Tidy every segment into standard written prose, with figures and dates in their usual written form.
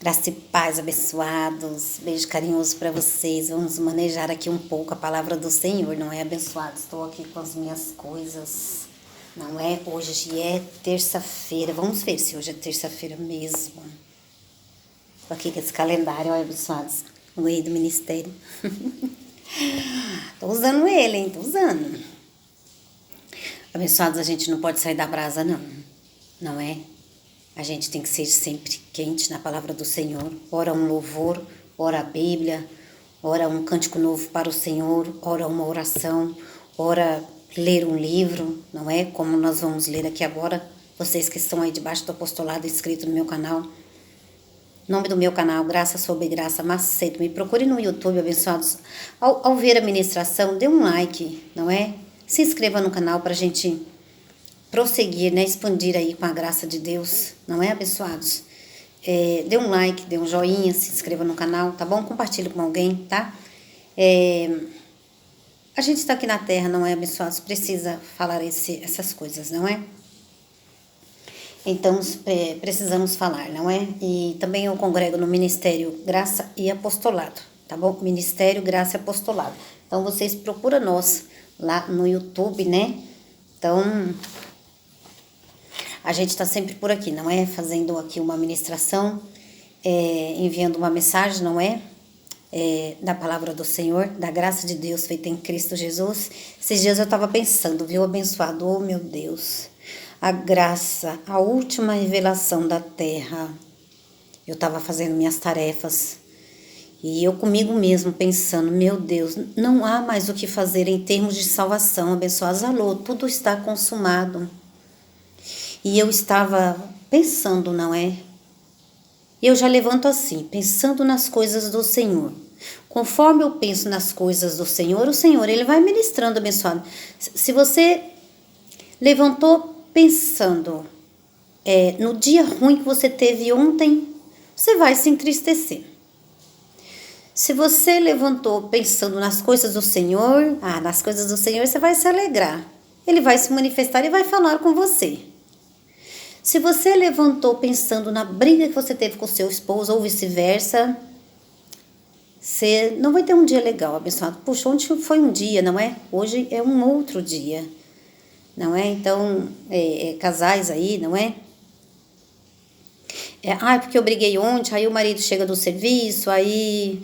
Graça e paz, abençoados. Beijo carinhoso para vocês. Vamos manejar aqui um pouco a palavra do Senhor, não é, abençoados? Estou aqui com as minhas coisas, não é? Hoje é terça-feira. Vamos ver se hoje é terça-feira mesmo. Estou aqui com esse calendário, ó, abençoados. O rei do ministério. Estou usando ele, hein? Estou usando. Abençoados, a gente não pode sair da brasa, não. Não é? A gente tem que ser sempre quente na palavra do Senhor. Ora um louvor, ora a Bíblia, ora um cântico novo para o Senhor, ora uma oração, ora ler um livro, não é? Como nós vamos ler aqui agora, vocês que estão aí debaixo do apostolado inscrito no meu canal. Nome do meu canal, Graça sobre Graça Macedo. Me procure no YouTube, abençoados. Ao ver a ministração, dê um like, não é? Se inscreva no canal para a gente prosseguir, né? Expandir aí com a graça de Deus, não é, abençoados? Dê um like, dê um joinha, se inscreva no canal, tá bom? Compartilhe com alguém, tá? A gente está aqui na terra, não é, abençoados? Precisa falar essas coisas, não é? Então, precisamos falar, não é? E também eu congrego no Ministério Graça e Apostolado, tá bom? Ministério Graça e Apostolado. Então, vocês procuram nós lá no YouTube, né? Então, a gente está sempre por aqui, não é? Fazendo aqui uma ministração, enviando uma mensagem, não é? Da palavra do Senhor, da graça de Deus feita em Cristo Jesus. Esses dias eu estava pensando, viu, abençoado? Oh, meu Deus, a graça, a última revelação da terra. Eu estava fazendo minhas tarefas e eu comigo mesmo pensando, meu Deus, não há mais o que fazer em termos de salvação, abençoados. Alô, tudo está consumado. E eu estava pensando, não é? E eu já levanto assim, pensando nas coisas do Senhor. Conforme eu penso nas coisas do Senhor, o Senhor, Ele vai ministrando, abençoado. Se você levantou pensando no dia ruim que você teve ontem, você vai se entristecer. Se você levantou pensando nas coisas do Senhor, nas coisas do Senhor, você vai se alegrar. Ele vai se manifestar e vai falar com você. Se você levantou pensando na briga que você teve com seu esposo ou vice-versa, você não vai ter um dia legal, abençoado. Puxa, ontem foi um dia, não é? Hoje é um outro dia, não é? Então, casais aí, não é? Porque eu briguei ontem, aí o marido chega do serviço, aí...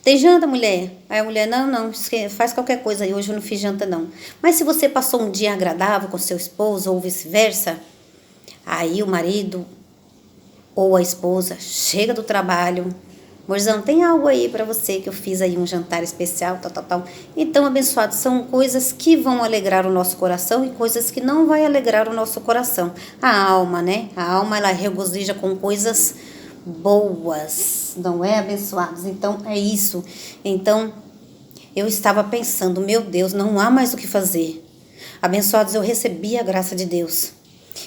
Tem janta, mulher? Aí a mulher, não, faz qualquer coisa aí, hoje eu não fiz janta, não. Mas se você passou um dia agradável com seu esposo ou vice-versa... Aí o marido ou a esposa chega do trabalho, amorzão, tem algo aí para você que eu fiz aí um jantar especial, tal. Então, abençoados, são coisas que vão alegrar o nosso coração e coisas que não vai alegrar o nosso coração. A alma, né? A alma, ela regozija com coisas boas, não é, abençoados? Então, é isso. Então, eu estava pensando, meu Deus, não há mais o que fazer. Abençoados, eu recebi a graça de Deus.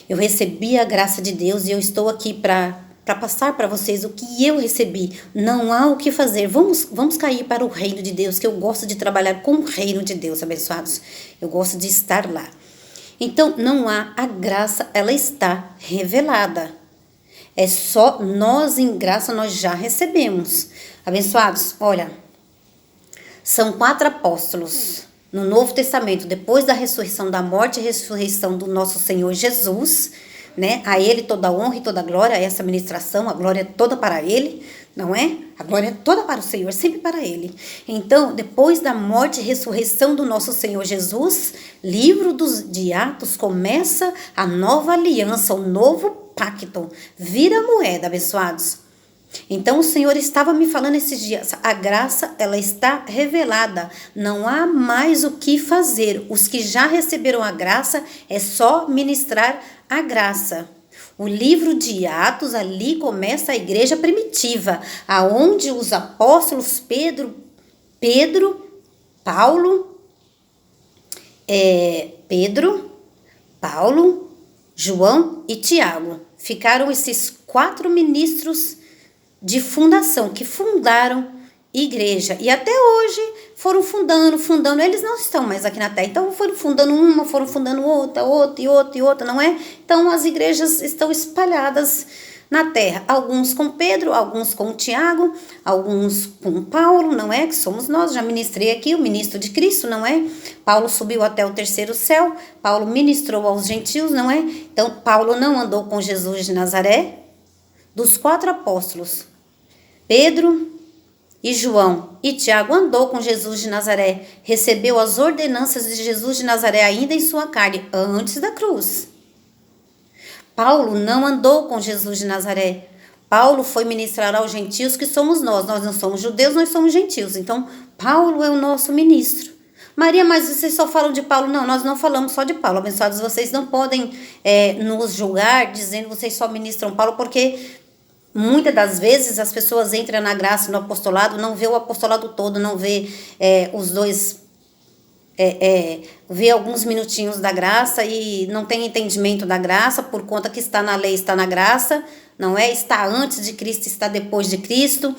Eu recebi a graça de Deus e eu estou aqui para passar para vocês o que eu recebi. Não há o que fazer. Vamos cair para o reino de Deus, que eu gosto de trabalhar com o reino de Deus, abençoados. Eu gosto de estar lá. Então, não há a graça, ela está revelada. É só nós em graça, nós já recebemos. Abençoados, olha, são 4 apóstolos no Novo Testamento, depois da ressurreição, da morte e ressurreição do nosso Senhor Jesus, né? A Ele toda a honra e toda a glória, essa ministração, a glória é toda para Ele, não é? A glória é toda para o Senhor, sempre para Ele. Então, depois da morte e ressurreição do nosso Senhor Jesus, livro de Atos começa a nova aliança, o novo pacto, vira moeda, abençoados. Então o Senhor estava me falando esses dias, a graça ela está revelada, não há mais o que fazer, os que já receberam a graça é só ministrar a graça. O livro de Atos ali começa a igreja primitiva, aonde os apóstolos Paulo, João e Tiago, ficaram esses 4 ministros de fundação, que fundaram igreja. E até hoje foram fundando. Eles não estão mais aqui na terra. Então foram fundando uma, foram fundando outra, não é? Então as igrejas estão espalhadas na terra, alguns com Pedro, alguns com Tiago, alguns com Paulo, não é? Que somos nós, já ministrei aqui, o ministro de Cristo, não é? Paulo subiu até o terceiro céu, Paulo ministrou aos gentios, não é? Então, Paulo não andou com Jesus de Nazaré. Dos 4 apóstolos, Pedro e João e Tiago andou com Jesus de Nazaré, recebeu as ordenanças de Jesus de Nazaré ainda em sua carne, antes da cruz. Paulo não andou com Jesus de Nazaré. Paulo foi ministrar aos gentios, que somos nós. Nós não somos judeus, nós somos gentios. Então, Paulo é o nosso ministro. Maria, mas vocês só falam de Paulo? Não, nós não falamos só de Paulo. Abençoados, vocês não podem nos julgar dizendo que vocês só ministram Paulo, porque muitas das vezes as pessoas entram na graça, no apostolado, não vê o apostolado todo, não vê os dois... vê alguns minutinhos da graça e não tem entendimento da graça, por conta que está na lei, está na graça, não é? Está antes de Cristo, está depois de Cristo,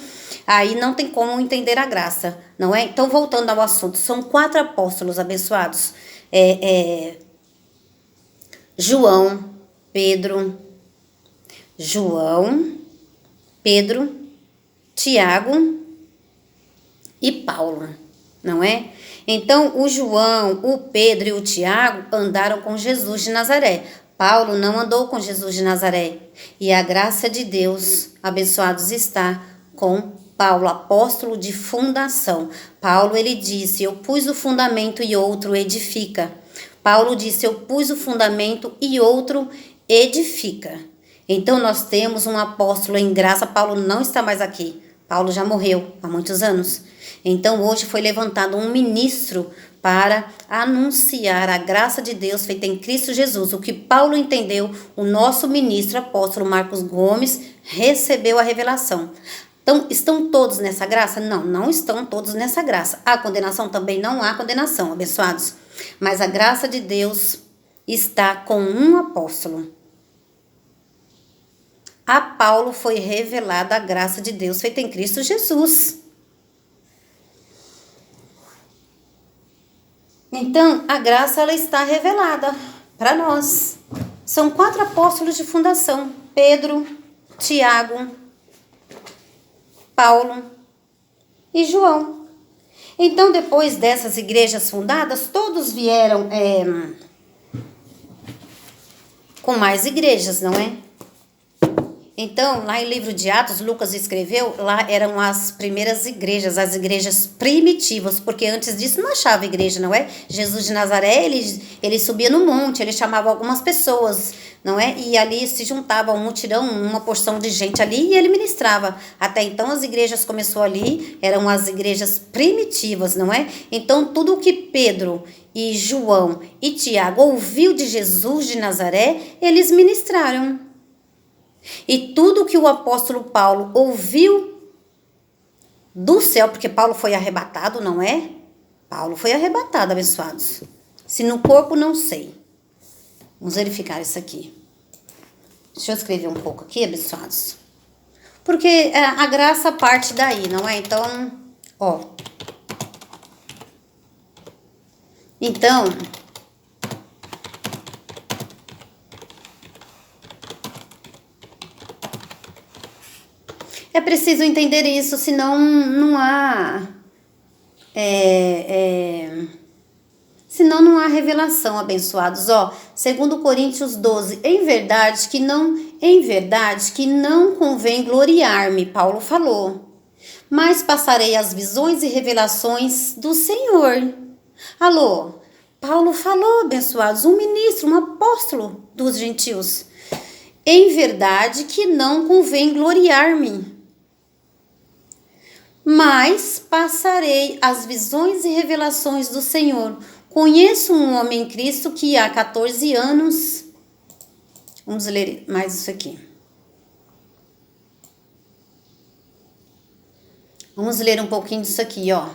aí não tem como entender a graça, não é? Então, voltando ao assunto, são 4 apóstolos abençoados, João, Pedro, Tiago e Paulo, não é? Então, o João, o Pedro e o Tiago andaram com Jesus de Nazaré. Paulo não andou com Jesus de Nazaré. E a graça de Deus, abençoados, está com Paulo, apóstolo de fundação. Paulo, ele disse, eu pus o fundamento e outro edifica. Paulo disse, eu pus o fundamento e outro edifica. Então, nós temos um apóstolo em graça. Paulo não está mais aqui. Paulo já morreu há muitos anos. Então, hoje foi levantado um ministro para anunciar a graça de Deus feita em Cristo Jesus. O que Paulo entendeu, o nosso ministro apóstolo Marcos Gomes recebeu a revelação. Então, estão todos nessa graça? Não, não estão todos nessa graça. Há condenação? Também não há condenação, abençoados. Mas a graça de Deus está com um apóstolo. A Paulo foi revelada a graça de Deus feita em Cristo Jesus. Então, a graça ela está revelada para nós. São 4 apóstolos de fundação: Pedro, Tiago, Paulo e João. Então, depois dessas igrejas fundadas, todos vieram com mais igrejas, não é? Então, lá em livro de Atos, Lucas escreveu, lá eram as primeiras igrejas, as igrejas primitivas, porque antes disso não achava igreja, não é? Jesus de Nazaré, ele subia no monte, ele chamava algumas pessoas, não é? E ali se juntava um mutirão, uma porção de gente ali, e ele ministrava. Até então as igrejas começou ali, eram as igrejas primitivas, não é? Então, tudo o que Pedro e João e Tiago ouviu de Jesus de Nazaré, eles ministraram. E tudo que o apóstolo Paulo ouviu do céu, porque Paulo foi arrebatado, não é? Paulo foi arrebatado, abençoados. Se no corpo, não sei. Vamos verificar isso aqui. Deixa eu escrever um pouco aqui, abençoados. Porque a graça parte daí, não é? Então, ó. Então... é preciso entender isso, senão não há... senão não há revelação, abençoados. Ó, 2 Coríntios 12. Em verdade que não convém gloriar-me, Paulo falou. Mas passarei as visões e revelações do Senhor. Alô? Paulo falou, abençoados, um ministro, um apóstolo dos gentios. Em verdade que não convém gloriar-me. Mas passarei as visões e revelações do Senhor. Conheço um homem em Cristo que há 14 anos... Vamos ler mais isso aqui. Vamos ler um pouquinho disso aqui, ó.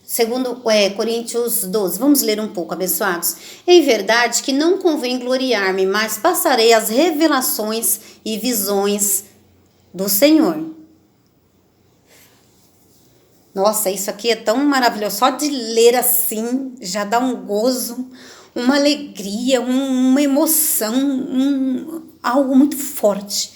2 Coríntios 12. Vamos ler um pouco, abençoados. Em verdade que não convém gloriar-me, mas passarei as revelações e visões do Senhor. Nossa, isso aqui é tão maravilhoso. Só de ler assim já dá um gozo, uma alegria, uma emoção, algo muito forte.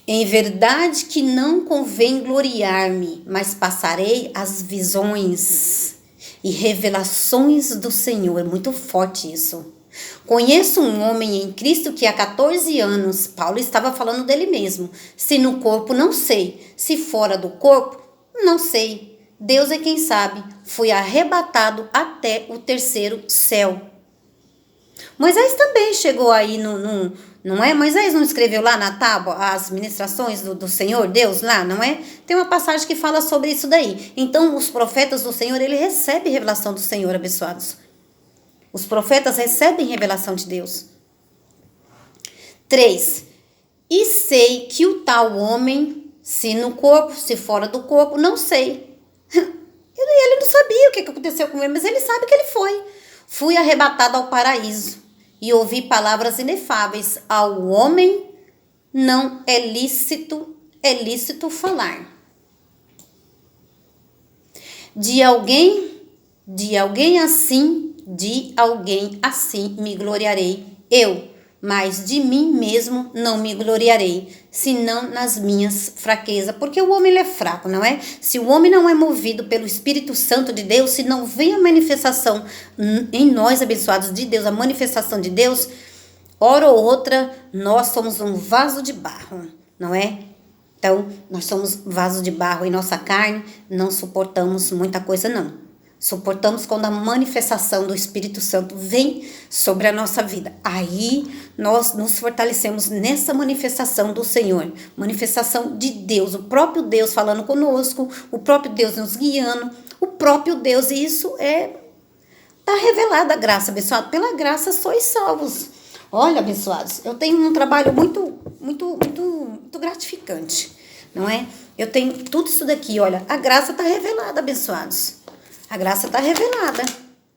Em verdade que não convém gloriar-me, mas passarei as visões e revelações do Senhor. É muito forte isso. Conheço um homem em Cristo que há 14 anos, Paulo estava falando dele mesmo. Se no corpo, não sei. Se fora do corpo, não sei. Deus é quem sabe. Fui arrebatado até o terceiro céu. Moisés também chegou aí não é? Moisés não escreveu lá na tábua as ministrações do Senhor, Deus lá, não é? Tem uma passagem que fala sobre isso daí. Então, os profetas do Senhor, ele recebe revelação do Senhor, abençoados. Os profetas recebem revelação de Deus. 3. E sei que o tal homem, se no corpo, se fora do corpo, não sei. Ele não sabia o que aconteceu com ele, mas ele sabe que ele foi. Fui arrebatado ao paraíso e ouvi palavras inefáveis. Ao homem não é lícito falar. De alguém assim me gloriarei eu, mas de mim mesmo não me gloriarei, senão nas minhas fraquezas. Porque o homem ele é fraco, não é? Se o homem não é movido pelo Espírito Santo de Deus, se não vem a manifestação em nós, abençoados de Deus, a manifestação de Deus, hora ou outra, nós somos um vaso de barro, não é? Então, nós somos vasos de barro em nossa carne, não suportamos muita coisa, não. Suportamos quando a manifestação do Espírito Santo vem sobre a nossa vida. Aí nós nos fortalecemos nessa manifestação do Senhor. Manifestação de Deus, o próprio Deus falando conosco, o próprio Deus nos guiando, o próprio Deus. E isso está revelada a graça, abençoado. Pela graça sois salvos. Olha, abençoados, eu tenho um trabalho muito gratificante, não é? Eu tenho tudo isso daqui, olha, a graça está revelada, abençoados. A graça está revelada.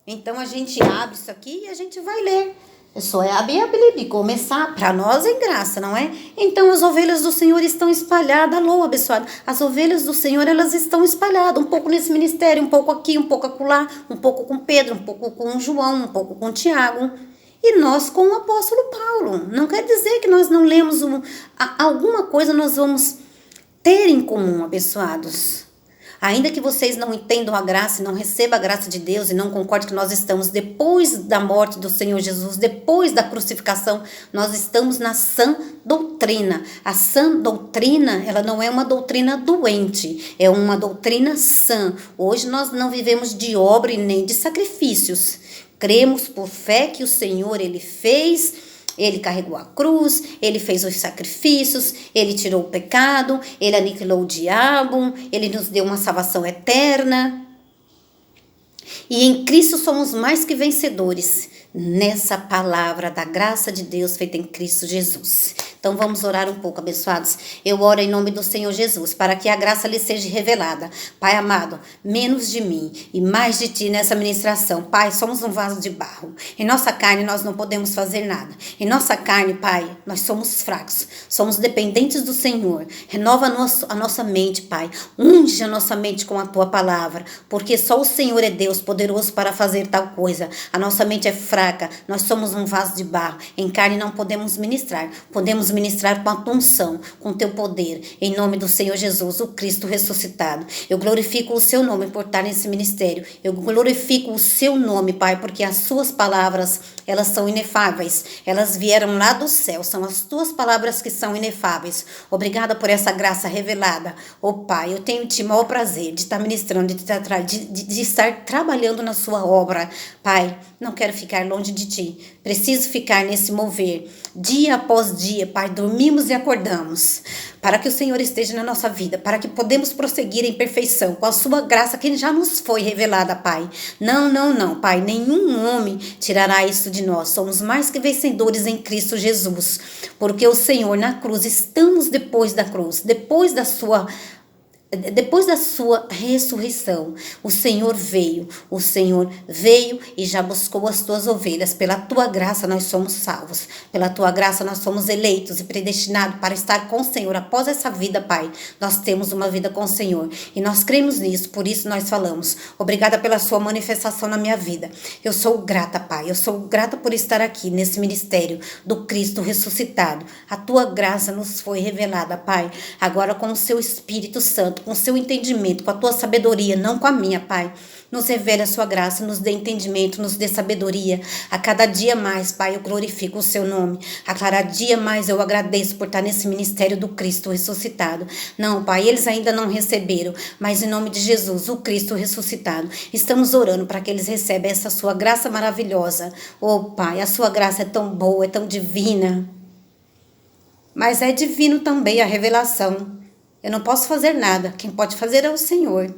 Então, a gente abre isso aqui e a gente vai ler. É só abrir a Bíblia e começar. Para nós é graça, não é? Então, as ovelhas do Senhor estão espalhadas. Alô, abençoado. As ovelhas do Senhor, elas estão espalhadas. Um pouco nesse ministério, um pouco aqui, um pouco acolá. Um pouco com Pedro, um pouco com João, um pouco com Tiago. E nós com o apóstolo Paulo. Não quer dizer que nós não lemos alguma coisa nós vamos ter em comum, abençoados. Ainda que vocês não entendam a graça e não recebam a graça de Deus e não concordem que nós estamos depois da morte do Senhor Jesus, depois da crucificação, nós estamos na sã doutrina. A sã doutrina, ela não é uma doutrina doente, é uma doutrina sã. Hoje nós não vivemos de obra e nem de sacrifícios. Cremos por fé que o Senhor, Ele fez. Ele carregou a cruz, ele fez os sacrifícios, ele tirou o pecado, ele aniquilou o diabo, ele nos deu uma salvação eterna. E em Cristo somos mais que vencedores nessa palavra da graça de Deus feita em Cristo Jesus. Então vamos orar um pouco, abençoados. Eu oro em nome do Senhor Jesus, para que a graça lhe seja revelada. Pai amado, menos de mim e mais de ti nessa ministração. Pai, somos um vaso de barro. Em nossa carne nós não podemos fazer nada. Em nossa carne, Pai, nós somos fracos. Somos dependentes do Senhor. Renova a nossa mente, Pai. Unge a nossa mente com a tua palavra, porque só o Senhor é Deus poderoso para fazer tal coisa. A nossa mente é fraca. Nós somos um vaso de barro. Em carne não podemos ministrar. Podemos ministrar com a tua unção, com o teu poder, em nome do Senhor Jesus, o Cristo ressuscitado. Eu glorifico o seu nome por estar nesse ministério. Eu glorifico o seu nome, Pai, porque as suas palavras, elas são inefáveis. Elas vieram lá do céu. São as tuas palavras que são inefáveis. Obrigada por essa graça revelada. Oh, Pai, eu tenho o maior prazer de estar ministrando, de estar trabalhando na sua obra. Pai, não quero ficar longe de ti. Preciso ficar nesse mover. Dia após dia, Pai, dormimos e acordamos. Para que o Senhor esteja na nossa vida. Para que podemos prosseguir em perfeição. Com a sua graça que já nos foi revelada, Pai. Não, Pai. Nenhum homem tirará isso de nós. Somos mais que vencedores em Cristo Jesus. Porque o Senhor na cruz, estamos depois da cruz. Depois da sua depois da sua ressurreição, o Senhor veio e já buscou as tuas ovelhas. Pela tua graça nós somos salvos, pela tua graça nós somos eleitos e predestinados para estar com o Senhor. Após essa vida, Pai, nós temos uma vida com o Senhor e nós cremos nisso, por isso nós falamos, obrigada pela sua manifestação na minha vida. Eu sou grata, Pai, eu sou grata por estar aqui nesse ministério do Cristo ressuscitado. A tua graça nos foi revelada, Pai, agora com o seu Espírito Santo, com o seu entendimento, com a tua sabedoria, não com a minha, Pai. Nos revele a sua graça, nos dê entendimento, nos dê sabedoria. A cada dia mais, Pai, eu glorifico o seu nome. A cada dia mais eu agradeço por estar nesse ministério do Cristo ressuscitado. Não, Pai, eles ainda não receberam, mas em nome de Jesus, o Cristo ressuscitado, estamos orando para que eles recebam essa sua graça maravilhosa. Oh, Pai, a sua graça é tão boa, é tão divina. Mas é divino também a revelação. Eu não posso fazer nada. Quem pode fazer é o Senhor.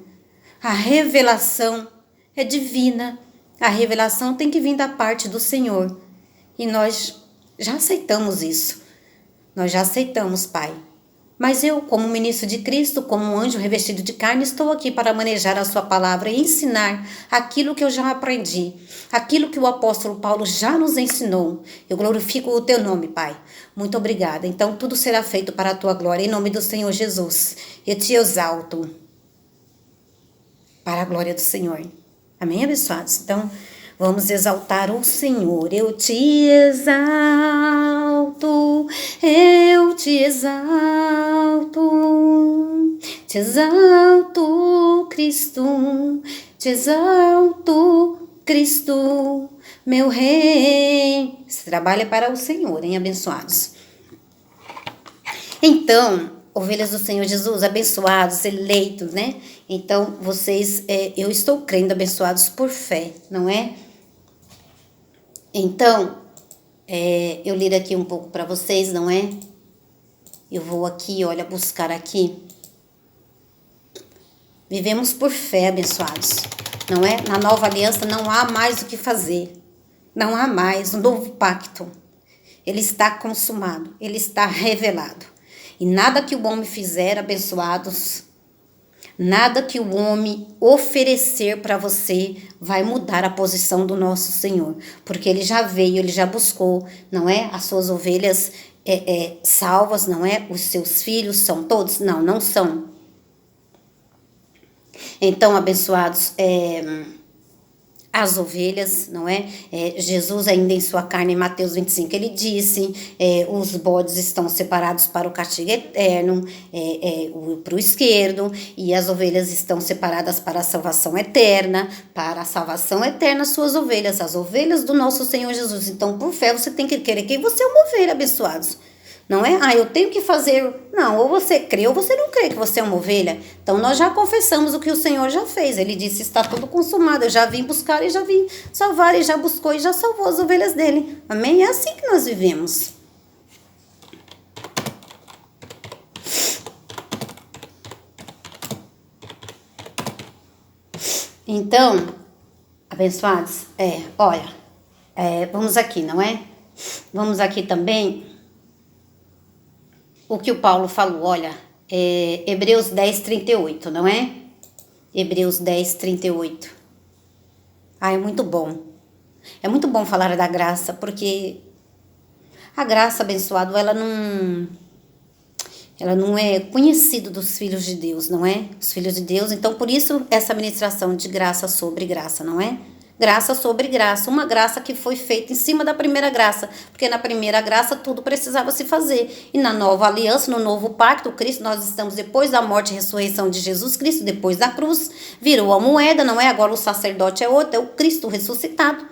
A revelação é divina. A revelação tem que vir da parte do Senhor. E nós já aceitamos isso. Nós já aceitamos, Pai. Mas eu, como ministro de Cristo, como um anjo revestido de carne, estou aqui para manejar a sua palavra e ensinar aquilo que eu já aprendi, aquilo que o apóstolo Paulo já nos ensinou. Eu glorifico o teu nome, Pai. Muito obrigada. Então, tudo será feito para a tua glória, em nome do Senhor Jesus. Eu te exalto para a glória do Senhor. Amém, abençoados? Então, vamos exaltar o Senhor. Eu te exalto, te exalto, Cristo, meu Rei. Esse trabalho é para o Senhor, hein, abençoados? Então, ovelhas do Senhor Jesus, abençoados, eleitos, né? Então, vocês, eu estou crendo, abençoados por fé, não é? Então, eu li aqui um pouco para vocês, não é? Eu vou aqui, olha, buscar aqui. Vivemos por fé, abençoados, não é? Na nova aliança não há mais o que fazer. Não há mais um novo pacto. Ele está consumado, ele está revelado. E nada que o homem fizer, abençoados, nada que o homem oferecer para você vai mudar a posição do nosso Senhor. Porque ele já veio, ele já buscou, não é? As suas ovelhas salvas, não é? Os seus filhos são todos? Não, não são. Então, abençoados, as ovelhas, não é? Jesus ainda em sua carne, em Mateus 25, ele disse, os bodes estão separados para o castigo eterno, para o esquerdo, e as ovelhas estão separadas para a salvação eterna, suas ovelhas, as ovelhas do nosso Senhor Jesus. Então, por fé, você tem que querer que você é uma ovelha, abençoados. Não é? Eu tenho que fazer. Não, ou você crê ou você não crê que você é uma ovelha. Então, nós já confessamos o que o Senhor já fez. Ele disse, está tudo consumado. Eu já vim buscar e já vim salvar. E já buscou e já salvou as ovelhas dele. Amém? É assim que nós vivemos. Então, abençoados, vamos aqui, não é? Vamos aqui também... O que o Paulo falou, olha, Hebreus 10, 38, não é? Hebreus 10, 38. É muito bom. É muito bom falar da graça, porque a graça, abençoado, ela não é conhecida dos filhos de Deus, não é? Os filhos de Deus, então por isso essa ministração de graça sobre graça, não é? Graça sobre graça, uma graça que foi feita em cima da primeira graça, porque na primeira graça tudo precisava se fazer, e na nova aliança, no novo pacto, Cristo, nós estamos depois da morte e ressurreição de Jesus Cristo, depois da cruz, virou a moeda, não é? Agora o sacerdote é outro, é o Cristo ressuscitado,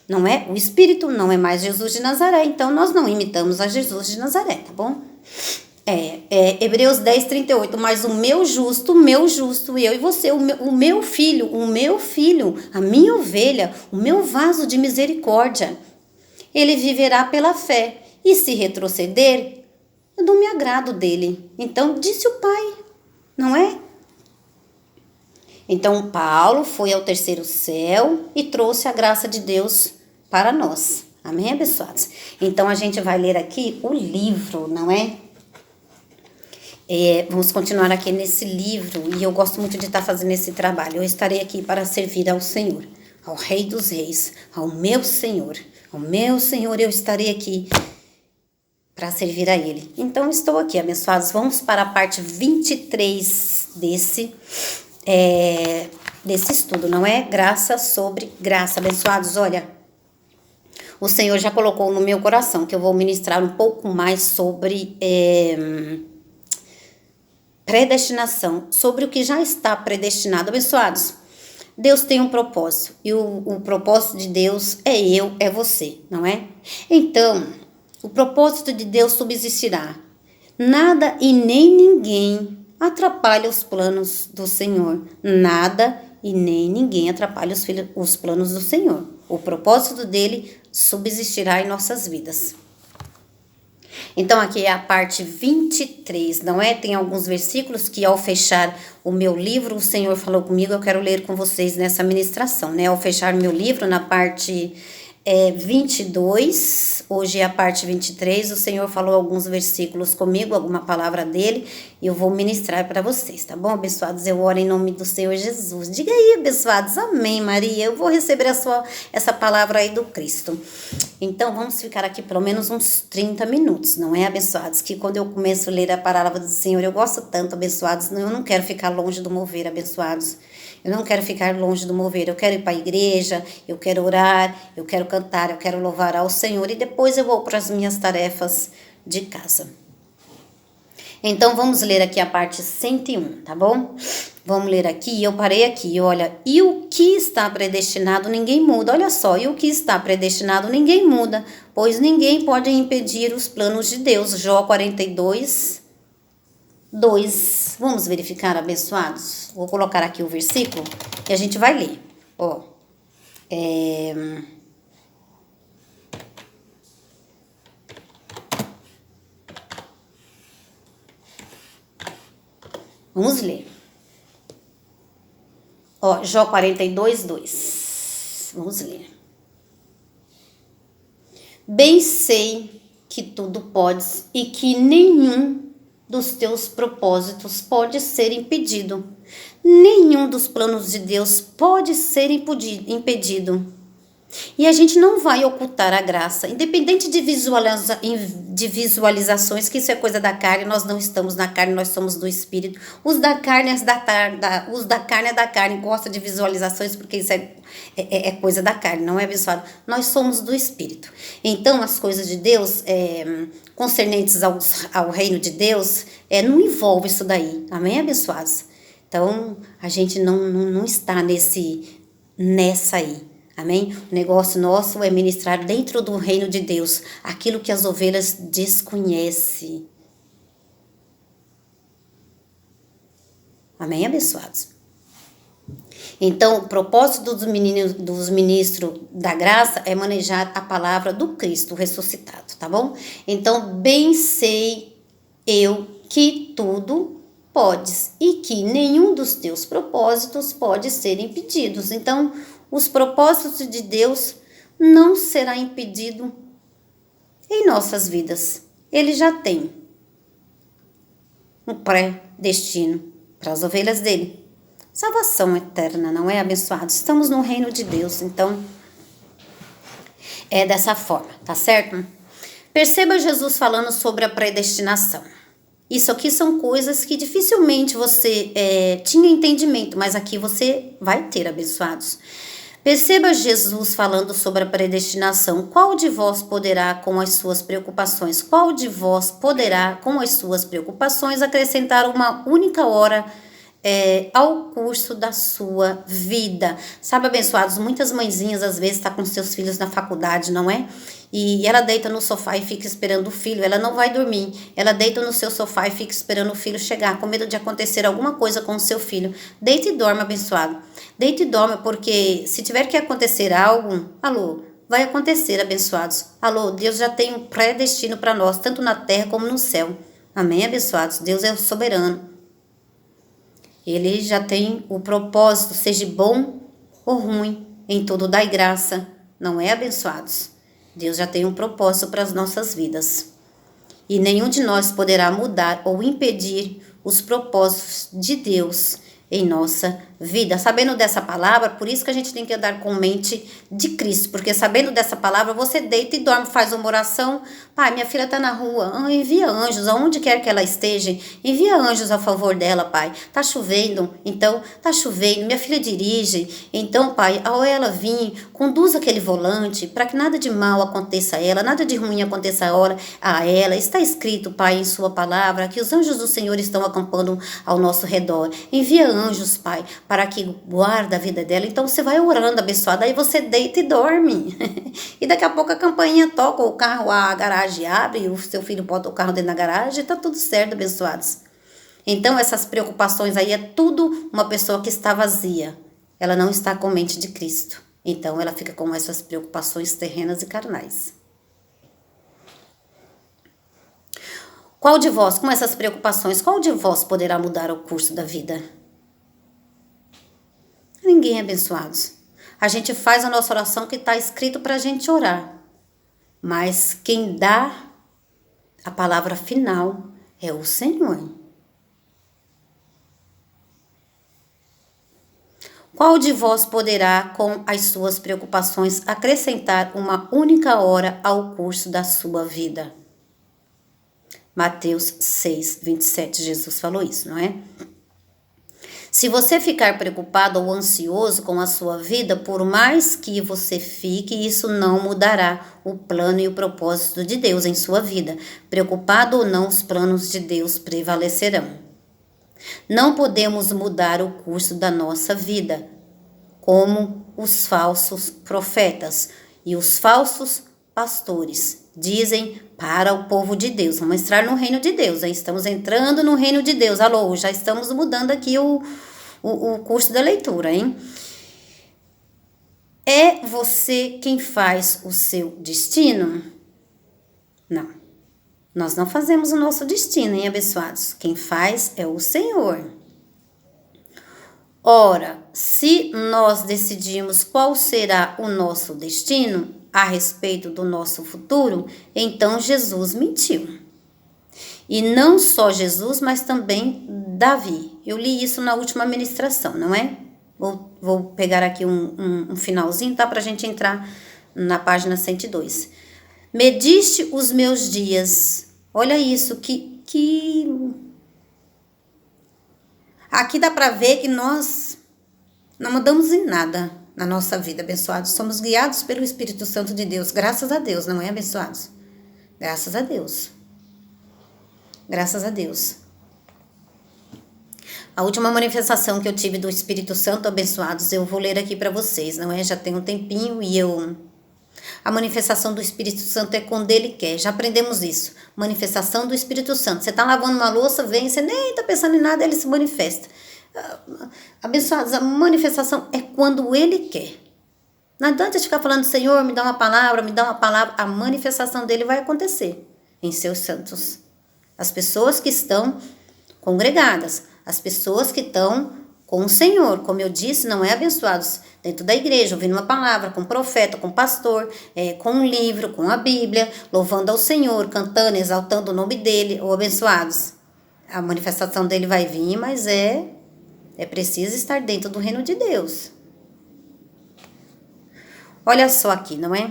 não é? O Espírito não é mais Jesus de Nazaré, então nós não imitamos a Jesus de Nazaré, tá bom? Hebreus 10, 38, mas o meu justo, eu e você, o meu filho, a minha ovelha, o meu vaso de misericórdia, ele viverá pela fé, e se retroceder, eu não me agrado dele. Então, disse o Pai, não é? Então, Paulo foi ao terceiro céu e trouxe a graça de Deus para nós. Amém, abençoados? Então, a gente vai ler aqui o livro, não é? Vamos continuar aqui nesse livro e eu gosto muito de estar fazendo esse trabalho. Eu estarei aqui para servir ao Senhor, ao Rei dos Reis, ao meu Senhor. Ao meu Senhor eu estarei aqui para servir a Ele. Então estou aqui, abençoados. Vamos para a parte 23 desse estudo, não é? Graça sobre graça, abençoados. Olha, o Senhor já colocou no meu coração que eu vou ministrar um pouco mais sobre predestinação, sobre o que já está predestinado, abençoados. Deus tem um propósito e o propósito de Deus é você, não é? Então, o propósito de Deus subsistirá. Nada e nem ninguém atrapalha os planos do Senhor. Nada e nem ninguém atrapalha os planos do Senhor. O propósito dele subsistirá em nossas vidas. Então, aqui é a parte 23, não é? Tem alguns versículos que, ao fechar o meu livro, o Senhor falou comigo, eu quero ler com vocês nessa ministração, né? Ao fechar o meu livro, na parte 22, hoje é a parte 23, o Senhor falou alguns versículos comigo, alguma palavra dele, e eu vou ministrar para vocês, tá bom, abençoados? Eu oro em nome do Senhor Jesus. Diga aí, abençoados, amém, Maria. Eu vou receber essa palavra aí do Cristo. Então, vamos ficar aqui pelo menos uns 30 minutos, não é, abençoados? Que quando eu começo a ler a palavra do Senhor, eu gosto tanto, abençoados, eu não quero ficar longe do mover, abençoados. Eu não quero ficar longe do mover, eu quero ir para a igreja, eu quero orar, eu quero cantar, eu quero louvar ao Senhor e depois eu vou para as minhas tarefas de casa. Então, vamos ler aqui a parte 101, tá bom? Vamos ler aqui, eu parei aqui, olha, e o que está predestinado ninguém muda, olha só, e o que está predestinado ninguém muda, pois ninguém pode impedir os planos de Deus, Jó 42, 2. Vamos verificar, abençoados? Vou colocar aqui o versículo e a gente vai ler. Ó, vamos ler. Ó, Jó 42, 2. Vamos ler. Bem sei que tudo podes e que nenhum dos teus propósitos pode ser impedido. Nenhum dos planos de Deus pode ser impedido. E a gente não vai ocultar a graça, independente de visualizações, que isso é coisa da carne, nós não estamos na carne, nós somos do Espírito. Os da carne é da carne, gosta de visualizações, porque isso é coisa da carne, não é, abençoado? Nós somos do Espírito. Então, as coisas de Deus, concernentes ao reino de Deus, não envolve isso daí, amém, abençoados? Então, a gente não está nessa aí. Amém? O negócio nosso é ministrar dentro do reino de Deus aquilo que as ovelhas desconhecem. Amém, abençoados? Então, o propósito dos ministros da graça é manejar a palavra do Cristo ressuscitado, tá bom? Então, bem sei eu que tudo podes e que nenhum dos teus propósitos pode ser impedidos. Então, os propósitos de Deus não será impedido em nossas vidas. Ele já tem um pré-destino para as ovelhas dele. Salvação eterna, não é, abençoado? Estamos no reino de Deus, então é dessa forma, tá certo? Perceba Jesus falando sobre a predestinação. Isso aqui são coisas que dificilmente você tinha entendimento, mas aqui você vai ter, abençoados. Perceba Jesus falando sobre a predestinação. Qual de vós poderá, com as suas preocupações, qual de vós poderá, com as suas preocupações, acrescentar uma única hora ao curso da sua vida? Sabe, abençoados, muitas mãezinhas às vezes estão com seus filhos na faculdade, não é? E ela deita no sofá e fica esperando o filho, ela não vai dormir, ela deita no seu sofá e fica esperando o filho chegar, com medo de acontecer alguma coisa com o seu filho. Deita e dorme, abençoado. Deita e dorme, porque se tiver que acontecer algo, vai acontecer, abençoados. Deus já tem um pré-destino para nós, tanto na terra como no céu. Amém, abençoados? Deus é o soberano. Ele já tem o propósito, seja bom ou ruim, em tudo dai graça, não é, abençoados? Deus já tem um propósito para as nossas vidas. E nenhum de nós poderá mudar ou impedir os propósitos de Deus em nossa vida. Sabendo dessa palavra, por isso que a gente tem que andar com mente de Cristo, porque sabendo dessa palavra, você deita e dorme, faz uma oração. Pai, minha filha está na rua, envia anjos, aonde quer que ela esteja, envia anjos a favor dela, Pai. Tá chovendo, então, tá chovendo, minha filha dirige, então, Pai, ao ela vir, conduza aquele volante, para que nada de mal aconteça a ela, nada de ruim aconteça a ela. Está escrito, Pai, em sua palavra, que os anjos do Senhor estão acampando ao nosso redor. Envia anjos, Pai, para que guarda a vida dela. Então você vai orando, abençoada, aí você deita e dorme. E daqui a pouco a campainha toca, o carro, a garagem abre, e o seu filho bota o carro dentro da garagem, e tá tudo certo, abençoados. Então essas preocupações aí é tudo uma pessoa que está vazia. Ela não está com mente de Cristo. Então ela fica com essas preocupações terrenas e carnais. Qual de vós, com essas preocupações, qual de vós poderá mudar o curso da vida? Ninguém, abençoados. A gente faz a nossa oração que está escrito para a gente orar. Mas quem dá a palavra final é o Senhor. Qual de vós poderá, com as suas preocupações, acrescentar uma única hora ao curso da sua vida? Mateus 6, 27, Jesus falou isso, não é? Se você ficar preocupado ou ansioso com a sua vida, por mais que você fique, isso não mudará o plano e o propósito de Deus em sua vida. Preocupado ou não, os planos de Deus prevalecerão. Não podemos mudar o curso da nossa vida, como os falsos profetas e os falsos pastores dizem para o povo de Deus. Vamos entrar no reino de Deus, hein? Estamos entrando no reino de Deus. Alô, já estamos mudando aqui o curso da leitura, hein? É você quem faz o seu destino? Não. Nós não fazemos o nosso destino, hein, abençoados? Quem faz é o Senhor. Ora, se nós decidimos qual será o nosso destino a respeito do nosso futuro, então Jesus mentiu. E não só Jesus, mas também Davi. Eu li isso na última ministração, não é? Vou pegar aqui um finalzinho, tá? Para a gente entrar na página 102. Mediste os meus dias. Olha isso, que... Aqui dá para ver que nós não mudamos em nada na nossa vida, abençoados. Somos guiados pelo Espírito Santo de Deus. Graças a Deus, não é, abençoados? Graças a Deus. Graças a Deus. A última manifestação que eu tive do Espírito Santo, abençoados, eu vou ler aqui para vocês, não é? Já tem um tempinho e a manifestação do Espírito Santo é quando Ele quer. Já aprendemos isso. Manifestação do Espírito Santo. Você está lavando uma louça, vem, você nem está pensando em nada, Ele se manifesta. Abençoados, a manifestação é quando Ele quer. Não adianta ficar falando, Senhor, me dá uma palavra, me dá uma palavra. A manifestação dele vai acontecer em seus santos. As pessoas que estão congregadas, as pessoas que estão com o Senhor, como eu disse, não é abençoados dentro da igreja, ouvindo uma palavra, com profeta, com pastor, com um livro, com a Bíblia, louvando ao Senhor, cantando, exaltando o nome dele, ou abençoados. A manifestação dele vai vir, mas é preciso estar dentro do reino de Deus. Olha só aqui, não é?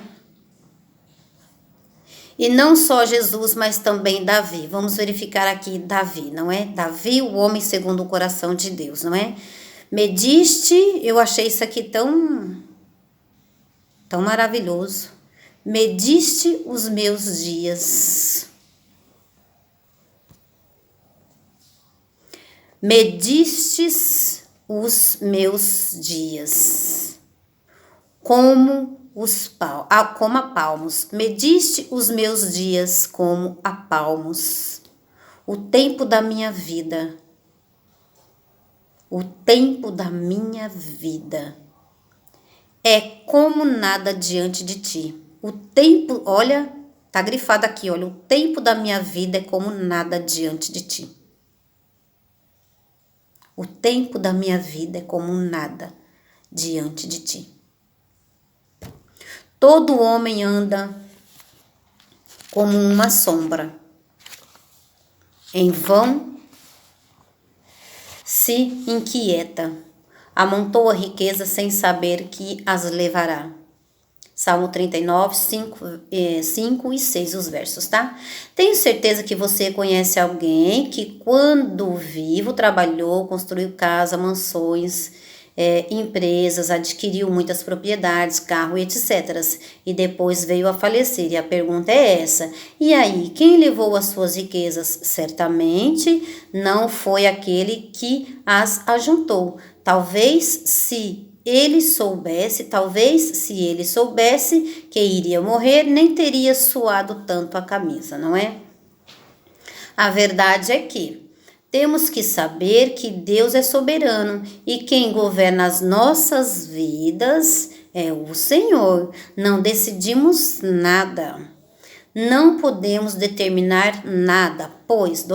E não só Jesus, mas também Davi. Vamos verificar aqui Davi, não é? Davi, o homem segundo o coração de Deus, não é? Mediste, eu achei isso aqui tão maravilhoso. Mediste os meus dias. Medistes os meus dias. Como a palmos. Mediste os meus dias como a palmos. O tempo da minha vida. O tempo da minha vida é como nada diante de ti. O tempo, olha, tá grifado aqui, olha. O tempo da minha vida é como nada diante de ti. O tempo da minha vida é como nada diante de ti. Todo homem anda como uma sombra. Em vão se inquieta, amontoa riqueza sem saber que as levará. Salmo 39, 5 e 6 os versos, tá? Tenho certeza que você conhece alguém que quando vivo trabalhou, construiu casa, mansões, empresas, adquiriu muitas propriedades, carro e etc. E depois veio a falecer. E a pergunta é essa: e aí, quem levou as suas riquezas? Certamente não foi aquele que as ajuntou. Talvez se ele soubesse que iria morrer, nem teria suado tanto a camisa, não é? A verdade é que temos que saber que Deus é soberano e quem governa as nossas vidas é o Senhor. Não decidimos nada. Não podemos determinar nada, pois,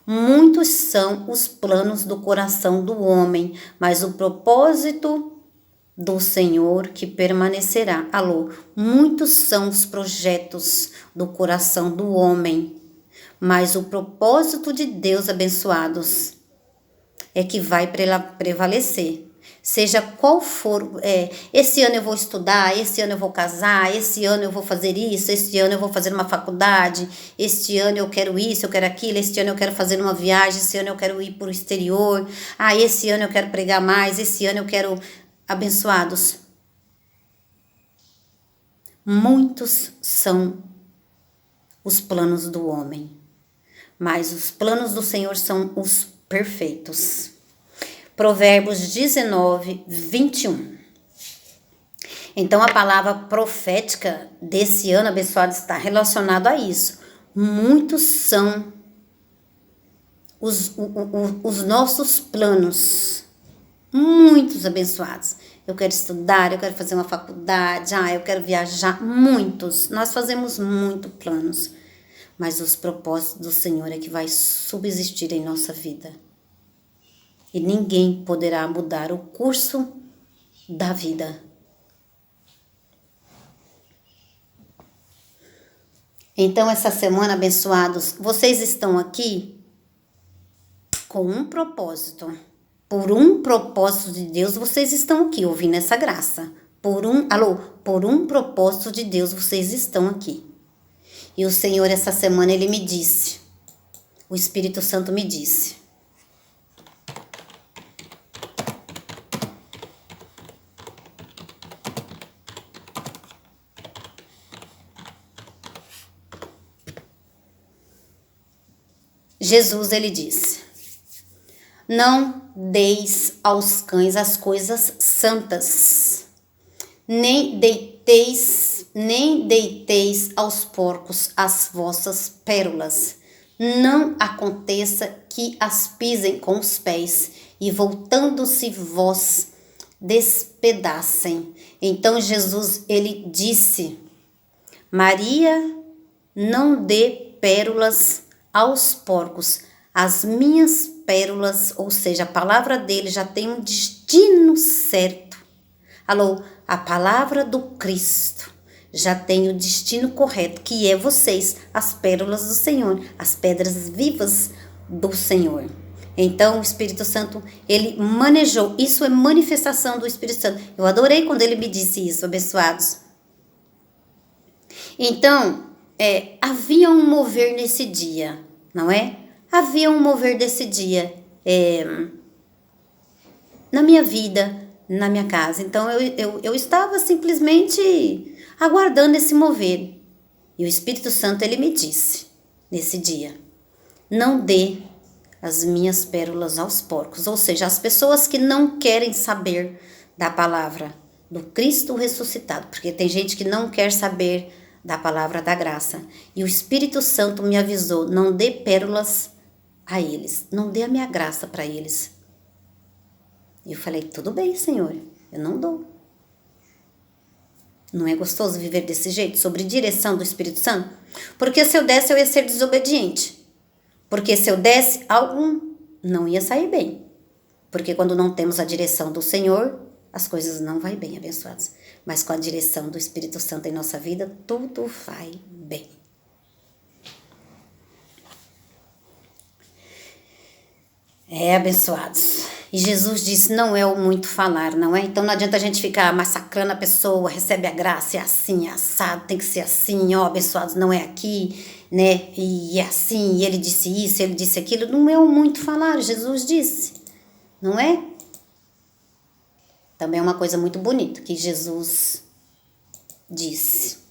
muitos são os planos do coração do homem, mas o propósito do Senhor que permanecerá. Muitos são os projetos do coração do homem, mas o propósito de Deus abençoados é que vai prevalecer. Seja qual for, esse ano eu vou estudar, esse ano eu vou casar, esse ano eu vou fazer isso, esse ano eu vou fazer uma faculdade, este ano eu quero isso, eu quero aquilo, este ano eu quero fazer uma viagem, esse ano eu quero ir para o exterior, esse ano eu quero pregar mais, esse ano eu quero... Abençoados, muitos são os planos do homem, mas os planos do Senhor são os perfeitos. Provérbios 19, 21. Então, a palavra profética desse ano abençoado está relacionado a isso. Muitos são os nossos planos. Muitos abençoados. Eu quero estudar, eu quero fazer uma faculdade, eu quero viajar. Muitos. Nós fazemos muitos planos. Mas os propósitos do Senhor é que vai subsistir em nossa vida. E ninguém poderá mudar o curso da vida. Então, essa semana, abençoados, vocês estão aqui com um propósito. Por um propósito de Deus, vocês estão aqui ouvindo essa graça. Por um propósito de Deus, vocês estão aqui. E o Senhor, essa semana, Ele me disse, o Espírito Santo me disse, Jesus, Ele disse, não deis aos cães as coisas santas, nem deiteis aos porcos as vossas pérolas. Não aconteça que as pisem com os pés e voltando-se vós despedacem. Então Jesus, ele disse, Maria, não dê pérolas aos porcos, as minhas pérolas, ou seja, a palavra dele já tem um destino certo. A palavra do Cristo já tem o destino correto, que é vocês, as pérolas do Senhor, as pedras vivas do Senhor. Então, o Espírito Santo, ele manejou, isso é manifestação do Espírito Santo. Eu adorei quando ele me disse isso, abençoados. Então, havia um mover nesse dia, não é? Havia um mover desse dia na minha vida, na minha casa. Então, eu estava simplesmente aguardando esse mover. E o Espírito Santo, ele me disse, nesse dia, não dê as minhas pérolas aos porcos. Ou seja, as pessoas que não querem saber da palavra do Cristo ressuscitado. Porque tem gente que não quer saber da palavra da graça. E o Espírito Santo me avisou, não dê pérolas a eles. Não dê a minha graça para eles. E eu falei, tudo bem, Senhor, eu não dou. Não é gostoso viver desse jeito, sobre direção do Espírito Santo? Porque se eu desse, eu ia ser desobediente. Porque se eu desse, algo não ia sair bem. Porque quando não temos a direção do Senhor, as coisas não vão bem, abençoados. Mas com a direção do Espírito Santo em nossa vida, tudo vai bem. Abençoados. E Jesus disse, não é o muito falar, não é? Então não adianta a gente ficar massacrando a pessoa, recebe a graça, é assim, é assado, tem que ser assim, ó, abençoados, não é aqui, né? E é assim, e ele disse isso, ele disse aquilo. Não é o muito falar, Jesus disse, não é? Também é uma coisa muito bonita que Jesus disse.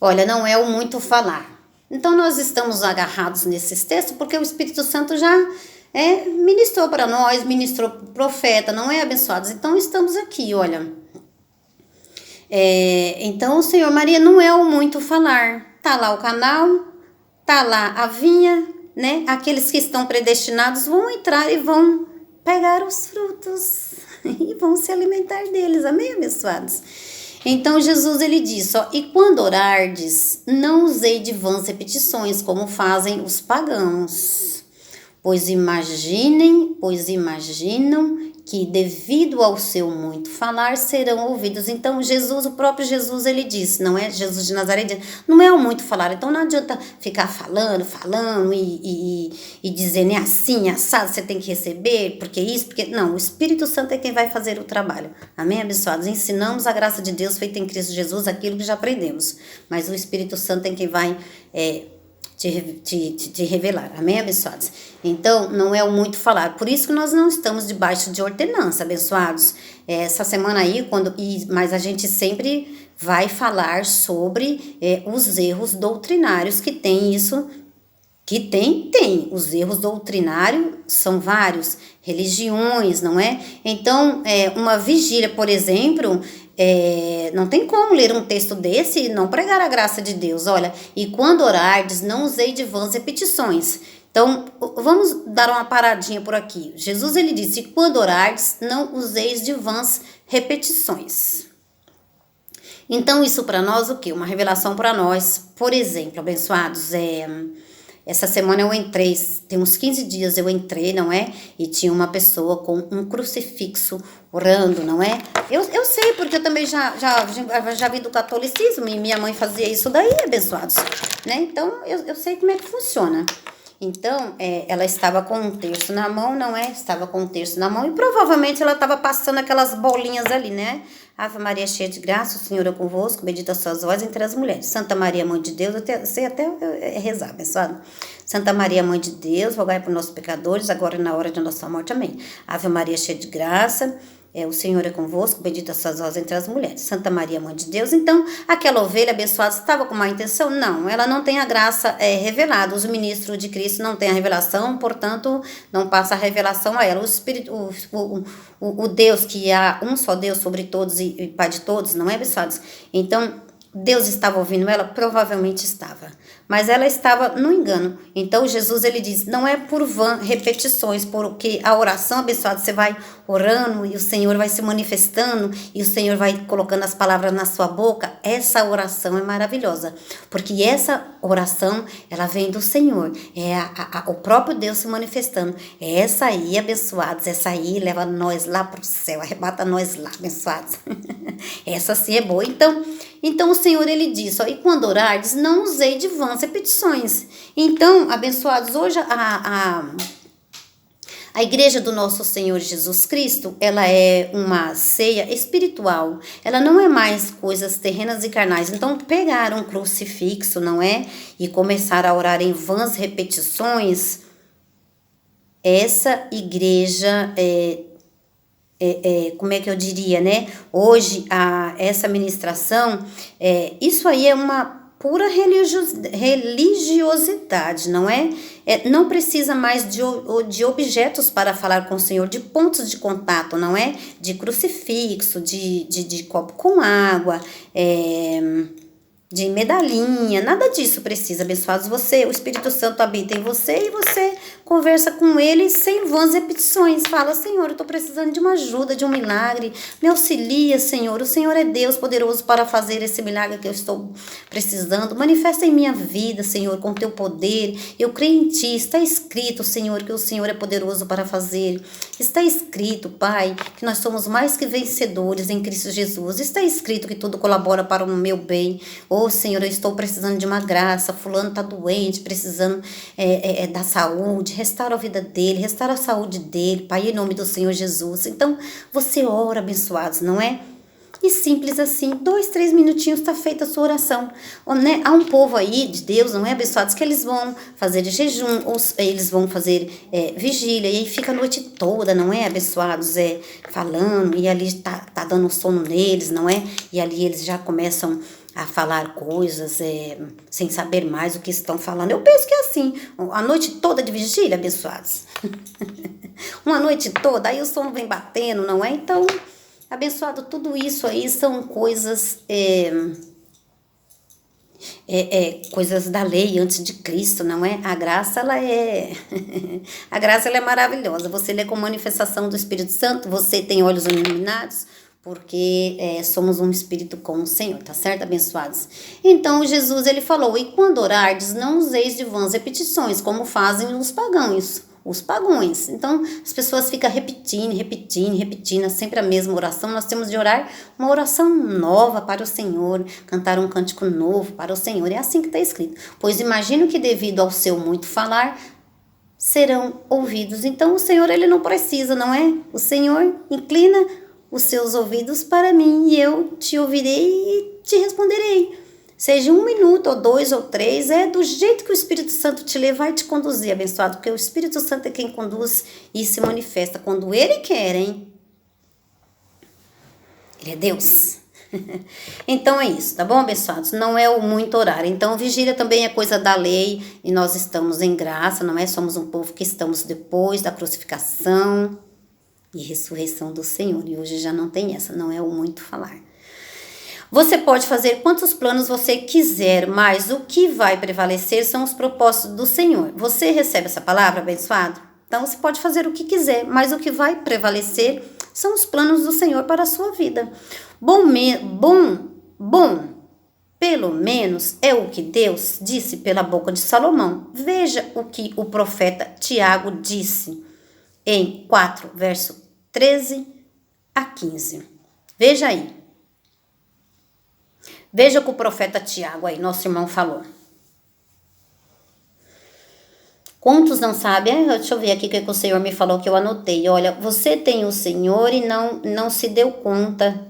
Olha, não é o muito falar. Então nós estamos agarrados nesses textos porque o Espírito Santo já ministrou para nós, ministrou para o profeta, não é, abençoados? Então estamos aqui, olha. Então o Senhor Maria não é o muito falar. Tá lá o canal, tá lá a vinha, né? Aqueles que estão predestinados vão entrar e vão pegar os frutos e vão se alimentar deles, amém, abençoados? Então Jesus ele disse, ó, e quando orardes, não usei de vãs repetições, como fazem os pagãos, pois imaginam que devido ao seu muito falar serão ouvidos. Então Jesus, o próprio Jesus, ele disse, não é Jesus de Nazaré, não é o muito falar, então não adianta ficar falando e dizendo é assim, assado, você tem que receber, porque isso, porque... Não, o Espírito Santo é quem vai fazer o trabalho, amém, abençoados? Ensinamos a graça de Deus feita em Cristo Jesus, aquilo que já aprendemos, mas o Espírito Santo é quem vai... te revelar, amém, abençoados? Então, não é o muito falar, por isso que nós não estamos debaixo de ordenança, abençoados. Essa semana aí, mas a gente sempre vai falar sobre os erros doutrinários que tem isso, os erros doutrinários são vários, religiões, não é? Então, uma vigília, por exemplo, não tem como ler um texto desse e não pregar a graça de Deus. Olha, e quando orardes, não usei de vãs repetições. Então, vamos dar uma paradinha por aqui. Jesus, ele disse, quando orardes, não useis de vãs repetições. Então, isso para nós, o quê? Uma revelação para nós. Por exemplo, abençoados, essa semana eu entrei, tem uns 15 dias eu entrei, não é? E tinha uma pessoa com um crucifixo orando, não é? Eu sei, porque eu também já vi do catolicismo e minha mãe fazia isso daí, abençoados, né? Então, eu sei como é que funciona. Então, ela estava com um terço na mão, não é? Estava com um terço na mão e provavelmente ela estava passando aquelas bolinhas ali, né? Ave Maria, cheia de graça, o Senhor é convosco, bendita sois vós entre as mulheres. Santa Maria, Mãe de Deus, eu sei até rezar, abençoado. Santa Maria, Mãe de Deus, rogai por nossos pecadores, agora e na hora de nossa morte. Amém. Ave Maria, cheia de graça, o Senhor é convosco, bendita sois vós entre as mulheres. Santa Maria, Mãe de Deus. Então, aquela ovelha abençoada estava com má intenção? Não, ela não tem a graça revelada. Os ministros de Cristo não têm a revelação, portanto, não passa a revelação a ela. O Espírito, o Deus que há um só Deus sobre todos e Pai de todos, não é, abençoados? Então, Deus estava ouvindo ela? Provavelmente estava. Mas ela estava no engano. Então, Jesus, ele diz, não é por vã repetições, porque a oração, abençoada, você vai orando e o Senhor vai se manifestando e o Senhor vai colocando as palavras na sua boca. Essa oração é maravilhosa, porque essa oração, ela vem do Senhor. O próprio Deus se manifestando. Essa aí, abençoados, essa aí leva nós lá para o céu, arrebata nós lá, abençoados. Essa sim é boa. Então o Senhor, ele diz, e quando orardes, não usei de vãs repetições. Então, abençoados, hoje a igreja do nosso Senhor Jesus Cristo, ela é uma ceia espiritual. Ela não é mais coisas terrenas e carnais. Então, pegar um crucifixo, não é? E começar a orar em vãs repetições, essa igreja como é que eu diria, né? Hoje, essa ministração, isso aí é uma pura religiosidade, não é? Não precisa mais de objetos para falar com o Senhor, de pontos de contato, não é? De crucifixo, de copo com água, de medalhinha, nada disso precisa, abençoados. Você, o Espírito Santo habita em você e você conversa com ele sem vãs repetições. Fala, Senhor, eu estou precisando de uma ajuda, de um milagre. Me auxilia, Senhor. O Senhor é Deus poderoso para fazer esse milagre que eu estou precisando. Manifesta em minha vida, Senhor, com teu poder. Eu creio em ti. Está escrito, Senhor, que o Senhor é poderoso para fazer. Está escrito, Pai, que nós somos mais que vencedores em Cristo Jesus. Está escrito que tudo colabora para o meu bem. Oh, Senhor, eu estou precisando de uma graça. Fulano está doente, precisando da saúde. Restaura a vida dele, restaura a saúde dele, Pai, em nome do Senhor Jesus. Então, você ora, abençoados, não é? E simples assim, 2, 3 minutinhos está feita a sua oração. Né? Há um povo aí de Deus, não é, abençoados, que eles vão fazer jejum, ou eles vão fazer vigília, e aí fica a noite toda, não é, abençoados, falando, e ali tá dando sono neles, não é? E ali eles já começam a falar coisas sem saber mais o que estão falando. Eu penso que é assim, a noite toda de vigília, abençoados. Uma noite toda, aí o sono vem batendo, não é? Então, abençoado, tudo isso aí são coisas, coisas da lei antes de Cristo, não é? A graça, a graça, ela é maravilhosa. Você lê com manifestação do Espírito Santo, você tem olhos iluminados, porque somos um espírito com o Senhor, tá certo, abençoados? Então, Jesus, ele falou, e quando orardes, não useis de vãs repetições, como fazem os pagãos. Então, as pessoas ficam repetindo, sempre a mesma oração. Nós temos de orar uma oração nova para o Senhor, cantar um cântico novo para o Senhor. É assim que está escrito. Pois imagino que devido ao seu muito falar, serão ouvidos. Então, o Senhor, ele não precisa, não é? O Senhor inclina os seus ouvidos para mim e eu te ouvirei e te responderei. Seja 1 minuto, ou 2, ou 3, é do jeito que o Espírito Santo te levar e te conduzir, abençoado, porque o Espírito Santo é quem conduz e se manifesta quando ele quer, hein? Ele é Deus. Então é isso, tá bom, abençoados? Não é o muito orar. Então, vigília também é coisa da lei e nós estamos em graça, não é? Somos um povo que estamos depois da crucificação e ressurreição do Senhor. E hoje já não tem essa, não é o muito falar. Você pode fazer quantos planos você quiser, mas o que vai prevalecer são os propósitos do Senhor. Você recebe essa palavra, abençoado? Então você pode fazer o que quiser, mas o que vai prevalecer são os planos do Senhor para a sua vida. Bom, pelo menos é o que Deus disse pela boca de Salomão. Veja o que o profeta Tiago disse em 4, verso 13 a 15. Veja aí. Veja o que o profeta Tiago aí, nosso irmão, falou. Quantos não sabem? Deixa eu ver aqui o que o Senhor me falou que eu anotei. Olha, você tem o Senhor e não se deu conta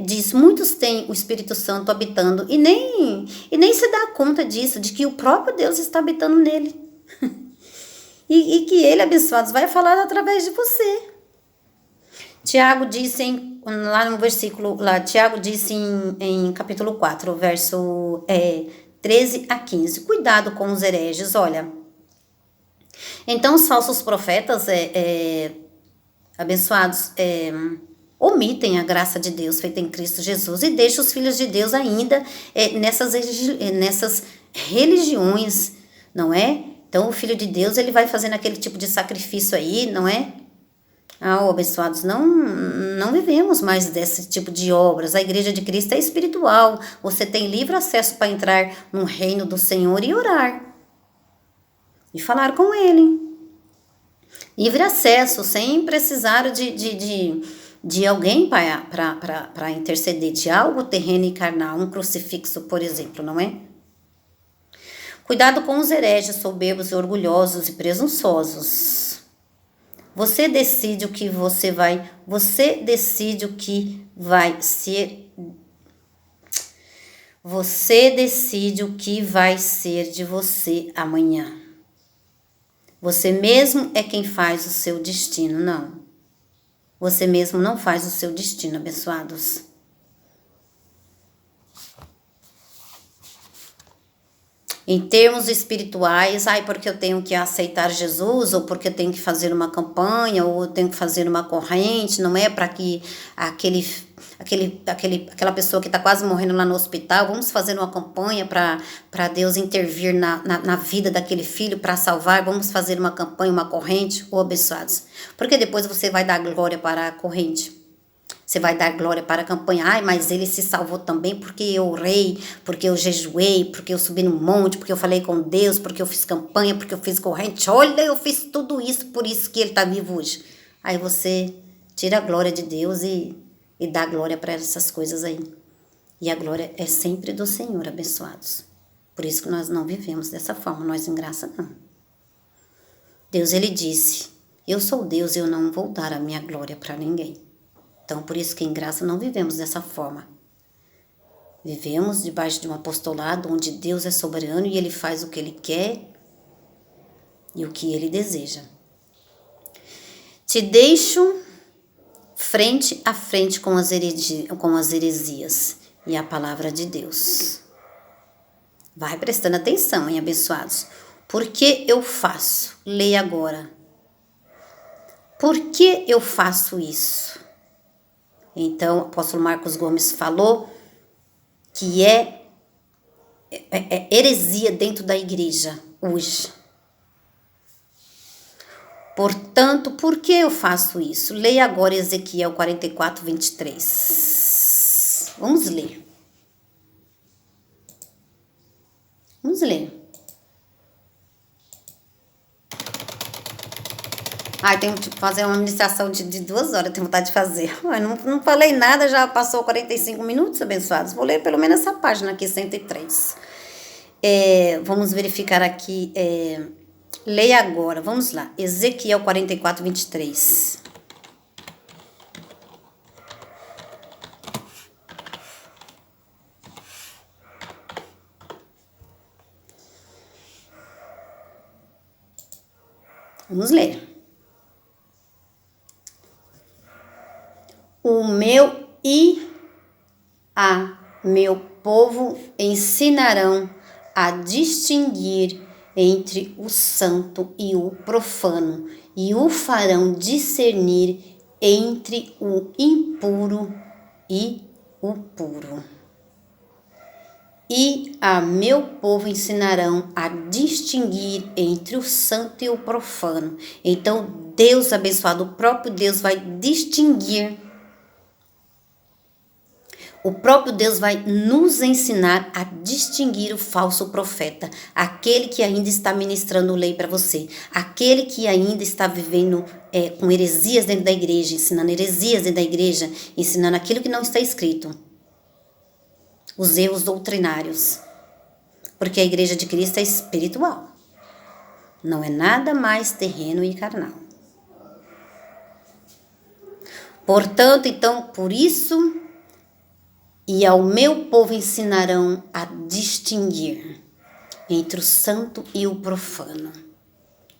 disso. Muitos têm o Espírito Santo habitando e nem se dá conta disso, de que o próprio Deus está habitando nele. e que ele, abençoados, vai falar através de você. Tiago disse lá no versículo, Tiago disse em capítulo 4, verso 13 a 15, cuidado com os hereges, olha. Então os falsos profetas, abençoados, omitem a graça de Deus feita em Cristo Jesus e deixam os filhos de Deus ainda nessas religiões, não é? Então o filho de Deus, ele vai fazendo aquele tipo de sacrifício aí, não é? Abençoados, não vivemos mais desse tipo de obras. A igreja de Cristo é espiritual. Você tem livre acesso para entrar no reino do Senhor e orar. E falar com Ele. Livre acesso, sem precisar de alguém para interceder, de algo terreno e carnal. Um crucifixo, por exemplo, não é? Cuidado com os hereges, soberbos, orgulhosos e presunçosos. Você decide o que você decide o que vai ser, você decide o que vai ser de você amanhã. Você mesmo é quem faz o seu destino, não. Você mesmo não faz o seu destino, abençoados. Em termos espirituais, porque eu tenho que aceitar Jesus, ou porque eu tenho que fazer uma campanha, ou eu tenho que fazer uma corrente, não é? Para que aquela pessoa que está quase morrendo lá no hospital, vamos fazer uma campanha para Deus intervir na vida daquele filho para salvar, vamos fazer uma campanha, uma corrente, ou abençoados. Porque depois você vai dar glória para a corrente. Você vai dar glória para a campanha. Mas ele se salvou também porque eu orei, porque eu jejuei, porque eu subi no monte, porque eu falei com Deus, porque eu fiz campanha, porque eu fiz corrente. Olha, eu fiz tudo isso, por isso que ele está vivo hoje. Aí você tira a glória de Deus e dá glória para essas coisas aí. E a glória é sempre do Senhor, abençoados. Por isso que nós não vivemos dessa forma, nós em graça não. Deus, ele disse, eu sou Deus e eu não vou dar a minha glória para ninguém. Então, por isso que em graça não vivemos dessa forma. Vivemos debaixo de um apostolado onde Deus é soberano e Ele faz o que Ele quer e o que Ele deseja. Te deixo frente a frente com as heresias e a palavra de Deus. Vai prestando atenção, hein, abençoados? Por que eu faço? Leia agora. Por que eu faço isso? Então, o apóstolo Marcos Gomes falou que é heresia dentro da igreja hoje. Portanto, por que eu faço isso? Leia agora Ezequiel 44, 23. Vamos ler. Vamos ler. Tenho que fazer uma ministração de 2 horas, tenho vontade de fazer. Não falei nada, já passou 45 minutos, abençoados. Vou ler pelo menos essa página aqui, 103. Vamos verificar aqui. Leia agora, vamos lá. Ezequiel 44, 23. Vamos ler. O meu e a meu povo ensinarão a distinguir entre o santo e o profano, e o farão discernir entre o impuro e o puro. E a meu povo ensinarão a distinguir entre o santo e o profano. Então, Deus abençoado, o próprio Deus vai distinguir. O próprio Deus vai nos ensinar a distinguir o falso profeta, aquele que ainda está ministrando lei para você, aquele que ainda está vivendo com heresias dentro da igreja, ensinando heresias dentro da igreja, ensinando aquilo que não está escrito, os erros doutrinários, porque a igreja de Cristo é espiritual, não é nada mais terreno e carnal. Portanto, então, por isso... E ao meu povo ensinarão a distinguir entre o santo e o profano.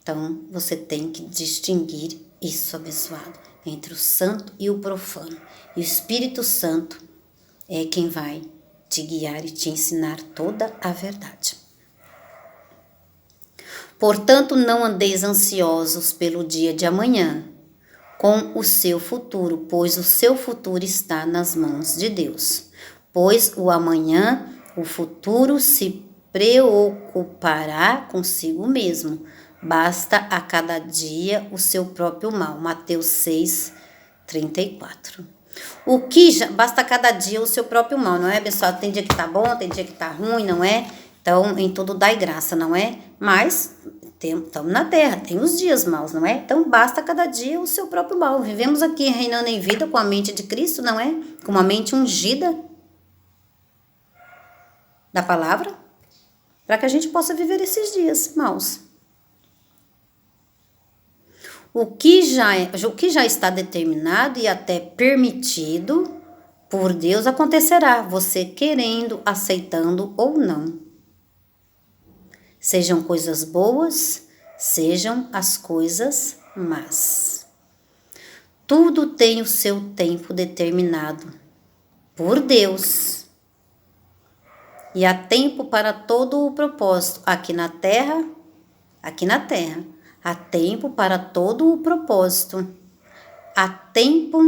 Então, você tem que distinguir isso, abençoado, entre o santo e o profano. E o Espírito Santo é quem vai te guiar e te ensinar toda a verdade. Portanto, não andeis ansiosos pelo dia de amanhã, com o seu futuro, pois o seu futuro está nas mãos de Deus. Pois o amanhã, o futuro se preocupará consigo mesmo. Basta a cada dia o seu próprio mal. Mateus 6, 34. Basta a cada dia o seu próprio mal, não é, pessoal? Tem dia que tá bom, tem dia que tá ruim, não é? Então, em tudo dai graça, não é? Mas... estamos na terra, tem os dias maus, não é? Então basta cada dia o seu próprio mal. Vivemos aqui reinando em vida com a mente de Cristo, não é? Com uma mente ungida da palavra, para que a gente possa viver esses dias maus. O que já está determinado e até permitido por Deus acontecerá, você querendo, aceitando ou não. Sejam coisas boas, sejam as coisas más. Tudo tem o seu tempo determinado por Deus. E há tempo para todo o propósito, aqui na terra. Há tempo para todo o propósito. Há tempo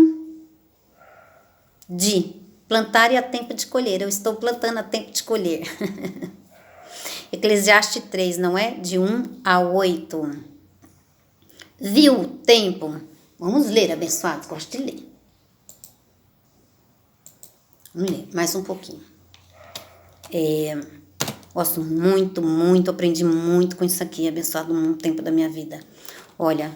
de plantar e há tempo de colher. Eu estou plantando a tempo de colher. Eclesiastes 3, não é? De 1 a 8. Viu o tempo? Vamos ler, abençoados. Gosto de ler. Vamos ler mais um pouquinho. Gosto muito, muito, aprendi muito com isso aqui, abençoado no tempo da minha vida. Olha.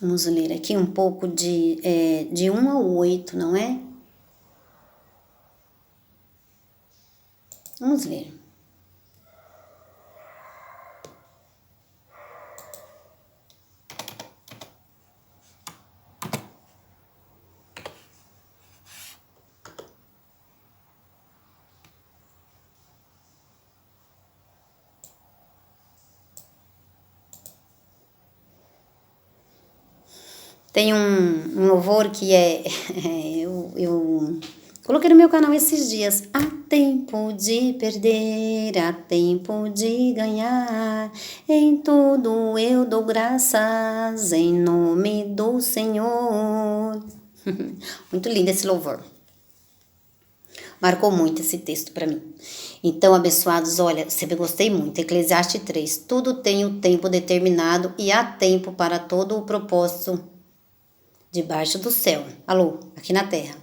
Vamos ler aqui um pouco de 1 ao 8, não é? Vamos ler. Tem um louvor que eu coloquei no meu canal esses dias. Há tempo de perder, há tempo de ganhar. Em tudo eu dou graças, em nome do Senhor. Muito lindo esse louvor. Marcou muito esse texto para mim. Então, abençoados, olha, sempre gostei muito. Eclesiastes 3. Tudo tem o tempo determinado e há tempo para todo o propósito debaixo do céu. Alô, aqui na terra.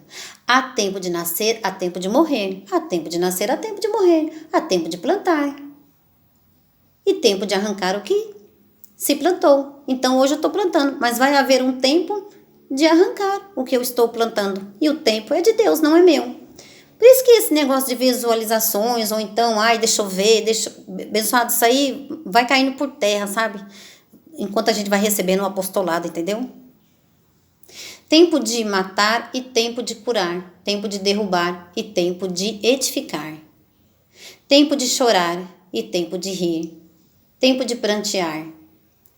Há tempo de nascer, há tempo de morrer. Há tempo de nascer, há tempo de morrer. Há tempo de plantar. E tempo de arrancar o que se plantou. Então hoje eu estou plantando, mas vai haver um tempo de arrancar o que eu estou plantando. E o tempo é de Deus, não é meu. Por isso que esse negócio de visualizações, ou então, deixa eu ver, abençoado, isso aí vai caindo por terra, sabe? Enquanto a gente vai recebendo o apostolado, entendeu? Tempo de matar e tempo de curar, tempo de derrubar e tempo de edificar, tempo de chorar e tempo de rir, tempo de prantear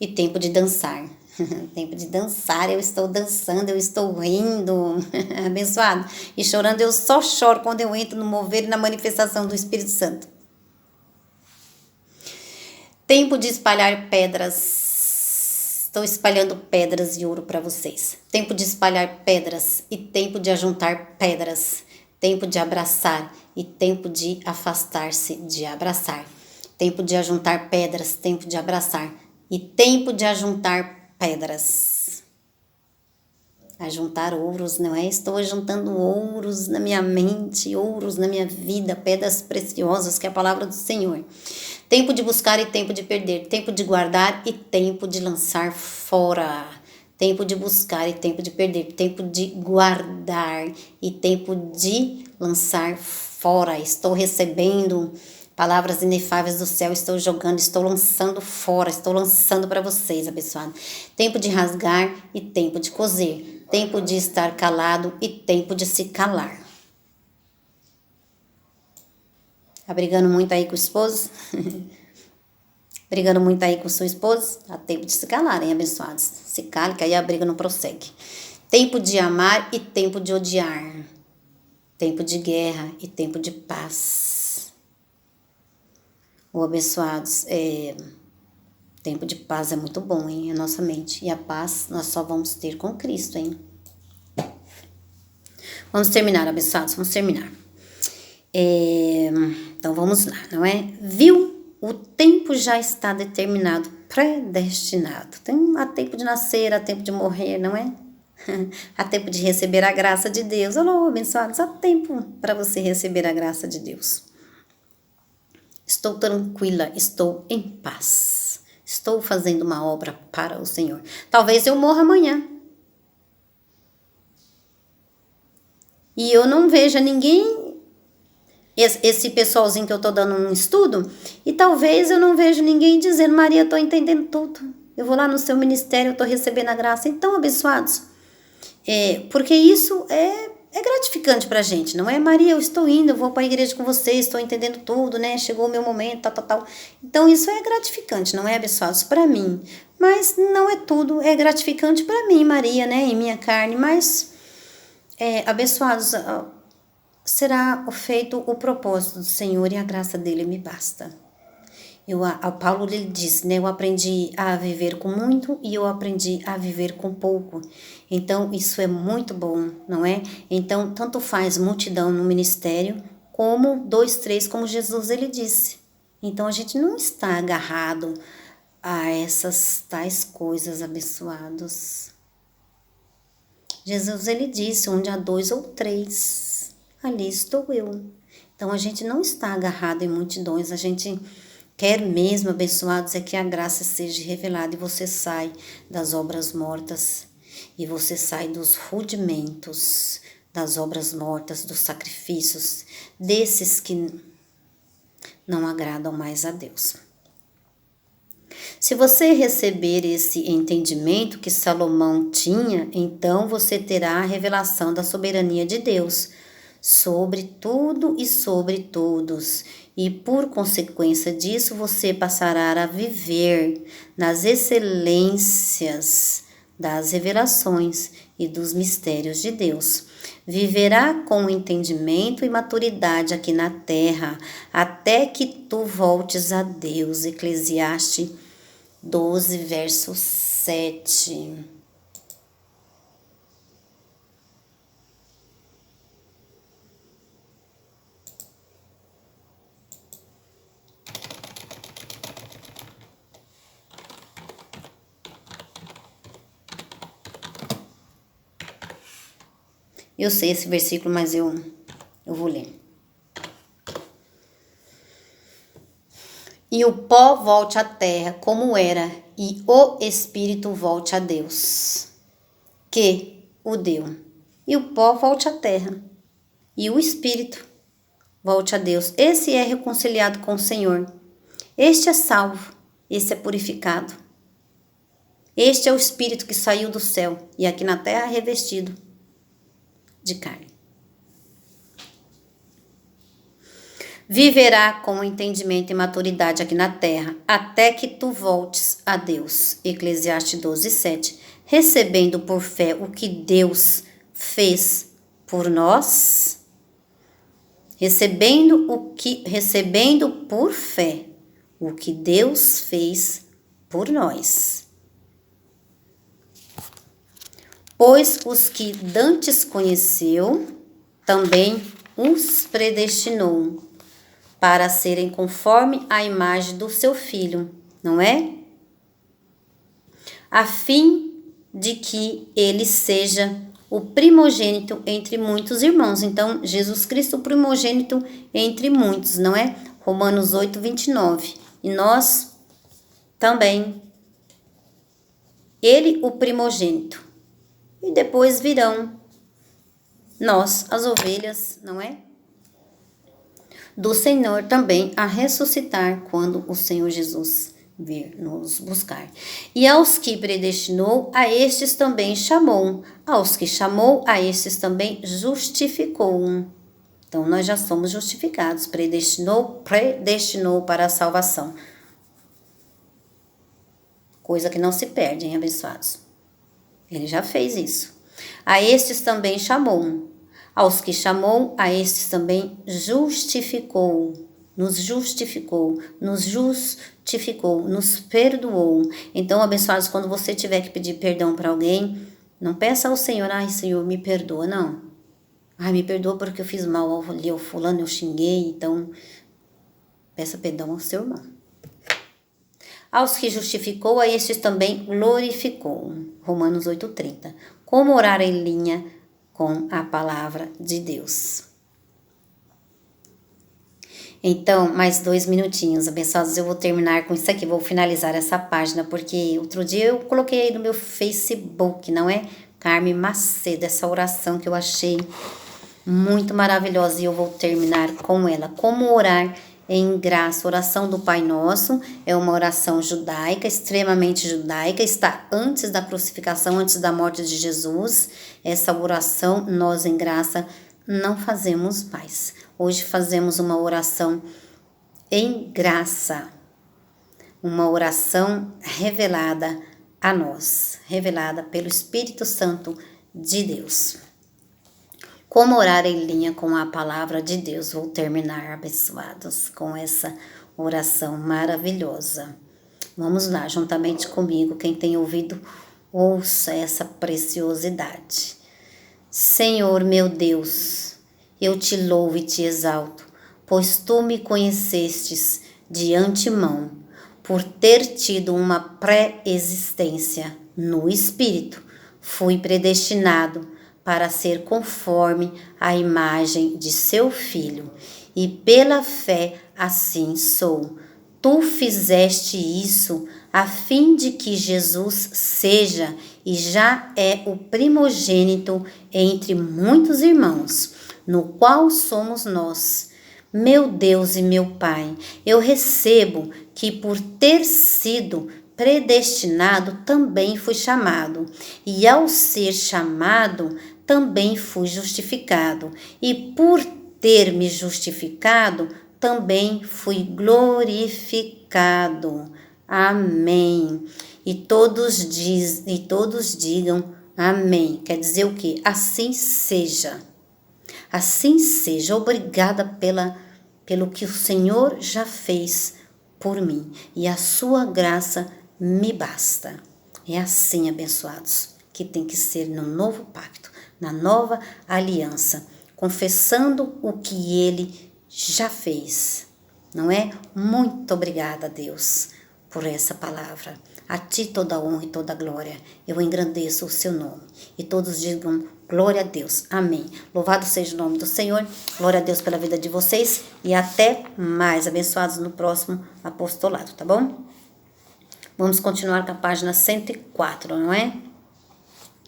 e tempo de dançar. Tempo de dançar, eu estou dançando, eu estou rindo, abençoado. E chorando, eu só choro quando eu entro no mover e na manifestação do Espírito Santo. Tempo de espalhar pedras. Estou espalhando pedras de ouro para vocês. Tempo de espalhar pedras e tempo de ajuntar pedras. Tempo de abraçar e tempo de afastar-se de abraçar. Tempo de ajuntar pedras, tempo de abraçar e tempo de ajuntar pedras. Ajuntar ouros, não é? Estou ajuntando ouros na minha mente, ouros na minha vida, pedras preciosas, que é a palavra do Senhor. Tempo de buscar e tempo de perder, tempo de guardar e tempo de lançar fora. Tempo de buscar e tempo de perder, tempo de guardar e tempo de lançar fora. Estou recebendo palavras inefáveis do céu, estou jogando, estou lançando fora, estou lançando para vocês, abençoado. Tempo de rasgar e tempo de coser, tempo de estar calado e tempo de se calar. Tá brigando muito aí com o esposo? Brigando muito aí com sua esposa? Há tempo de se calarem, abençoados. Se cale, que aí a briga não prossegue. Tempo de amar e tempo de odiar. Tempo de guerra e tempo de paz. Ô, abençoados, tempo de paz é muito bom, hein? A nossa mente. E a paz nós só vamos ter com Cristo, hein? Vamos terminar, abençoados, vamos terminar. Então vamos lá, não é? Viu? O tempo já está determinado, predestinado. Há tempo de nascer, há tempo de morrer, não é? Há tempo de receber a graça de Deus. Alô, abençoados, há tempo para você receber a graça de Deus. Estou tranquila, estou em paz. Estou fazendo uma obra para o Senhor. Talvez eu morra amanhã. E eu não veja ninguém, esse pessoalzinho que eu tô dando um estudo, e talvez eu não vejo ninguém dizendo, Maria, eu tô entendendo tudo. Eu vou lá no seu ministério, eu tô recebendo a graça. Então, abençoados, porque isso é gratificante pra gente, não é? Maria, eu estou indo, eu vou para a igreja com você, estou entendendo tudo, né? Chegou o meu momento, tal. Então, isso é gratificante, não é, abençoados? Para mim, Mas não é tudo, é gratificante para mim, Maria, né, em minha carne, mas abençoados, será feito o propósito do Senhor e a graça dele me basta. Paulo ele diz, né, eu aprendi a viver com muito e eu aprendi a viver com pouco. Então, isso é muito bom, não é? Então, tanto faz multidão no ministério, como 2, 3, como Jesus ele disse. Então, a gente não está agarrado a essas tais coisas, abençoados. Jesus ele disse, onde há 2 ou 3, ali estou eu. Então, a gente não está agarrado em multidões, a gente quer mesmo, abençoados, é que a graça seja revelada e você sai das obras mortas e você sai dos rudimentos das obras mortas, dos sacrifícios, desses que não agradam mais a Deus. Se você receber esse entendimento que Salomão tinha, então você terá a revelação da soberania de Deus sobre tudo e sobre todos. E por consequência disso, você passará a viver nas excelências das revelações e dos mistérios de Deus. Viverá com entendimento e maturidade aqui na terra, até que tu voltes a Deus. Eclesiastes 12, verso 7. Eu sei esse versículo, mas eu vou ler. E o pó volte à terra como era, e o espírito volte a Deus, que o deu. E o pó volte à terra, e o espírito volte a Deus. Esse é reconciliado com o Senhor. Este é salvo, este é purificado. Este é o espírito que saiu do céu, e aqui na terra é revestido de carne. Viverá com entendimento e maturidade aqui na terra, até que tu voltes a Deus. Eclesiastes 12, 7. Recebendo por fé o que Deus fez por nós. Recebendo por fé o que Deus fez por nós. Pois os que dantes conheceu, também os predestinou para serem conforme a imagem do seu Filho, não é? A fim de que ele seja o primogênito entre muitos irmãos. Então, Jesus Cristo, o primogênito entre muitos, não é? Romanos 8, 29. E nós também. Ele, o primogênito. E depois virão nós, as ovelhas, não é? Do Senhor também a ressuscitar quando o Senhor Jesus vir nos buscar. E aos que predestinou, a estes também chamou. Aos que chamou, a estes também justificou. Então, nós já somos justificados. Predestinou para a salvação. Coisa que não se perde, hein, abençoados? Ele já fez isso. A estes também chamou. Aos que chamou, a estes também justificou. Nos justificou, nos perdoou. Então, abençoados, quando você tiver que pedir perdão para alguém, não peça ao Senhor, ai, Senhor, me perdoa, não. Ai, me perdoa porque eu fiz mal ao fulano, eu xinguei, então peça perdão ao seu irmão. Aos que justificou, a estes também glorificou. Romanos 8,30. Como orar em linha com a palavra de Deus. Então, mais 2 minutinhos, abençoados, eu vou terminar com isso aqui, vou finalizar essa página, porque outro dia eu coloquei aí no meu Facebook, não é? Carmen Macedo, essa oração que eu achei muito maravilhosa e eu vou terminar com ela. Como orar em graça. Oração do Pai Nosso é uma oração judaica, extremamente judaica, está antes da crucificação, antes da morte de Jesus. Essa oração, nós em graça, não fazemos mais. Hoje fazemos uma oração em graça. uma oração revelada a nós, revelada pelo Espírito Santo de Deus. Como orar em linha com a palavra de Deus? Vou terminar, abençoados, com essa oração maravilhosa. Vamos lá, juntamente comigo, quem tem ouvido, ouça essa preciosidade. Senhor meu Deus, eu te louvo e te exalto, pois tu me conhecestes de antemão, por ter tido uma pré-existência no Espírito. Fui predestinado para ser conforme à imagem de seu Filho, e pela fé assim sou. Tu fizeste isso a fim de que Jesus seja e já é o primogênito entre muitos irmãos, no qual somos nós. Meu Deus e meu Pai, eu recebo que por ter sido predestinado também fui chamado, e ao ser chamado também fui justificado, e por ter me justificado também fui glorificado. Amém. E todos digam amém. Quer dizer o quê? Assim seja. Assim seja. Obrigada pelo que o Senhor já fez por mim, e a sua graça me basta. É assim, abençoados, que tem que ser no novo pacto, na nova aliança, confessando o que Ele já fez, não é? Muito obrigada, Deus, por essa palavra. A Ti toda a honra e toda a glória. Eu engrandeço o Seu nome. E todos digam glória a Deus. Amém. Louvado seja o nome do Senhor. Glória a Deus pela vida de vocês. E até mais, abençoados no próximo apostolado, tá bom? Vamos continuar com a página 104, não é?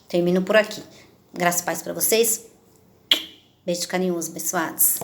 Termino por aqui. Graça e paz para vocês. Beijo carinhoso, abençoados.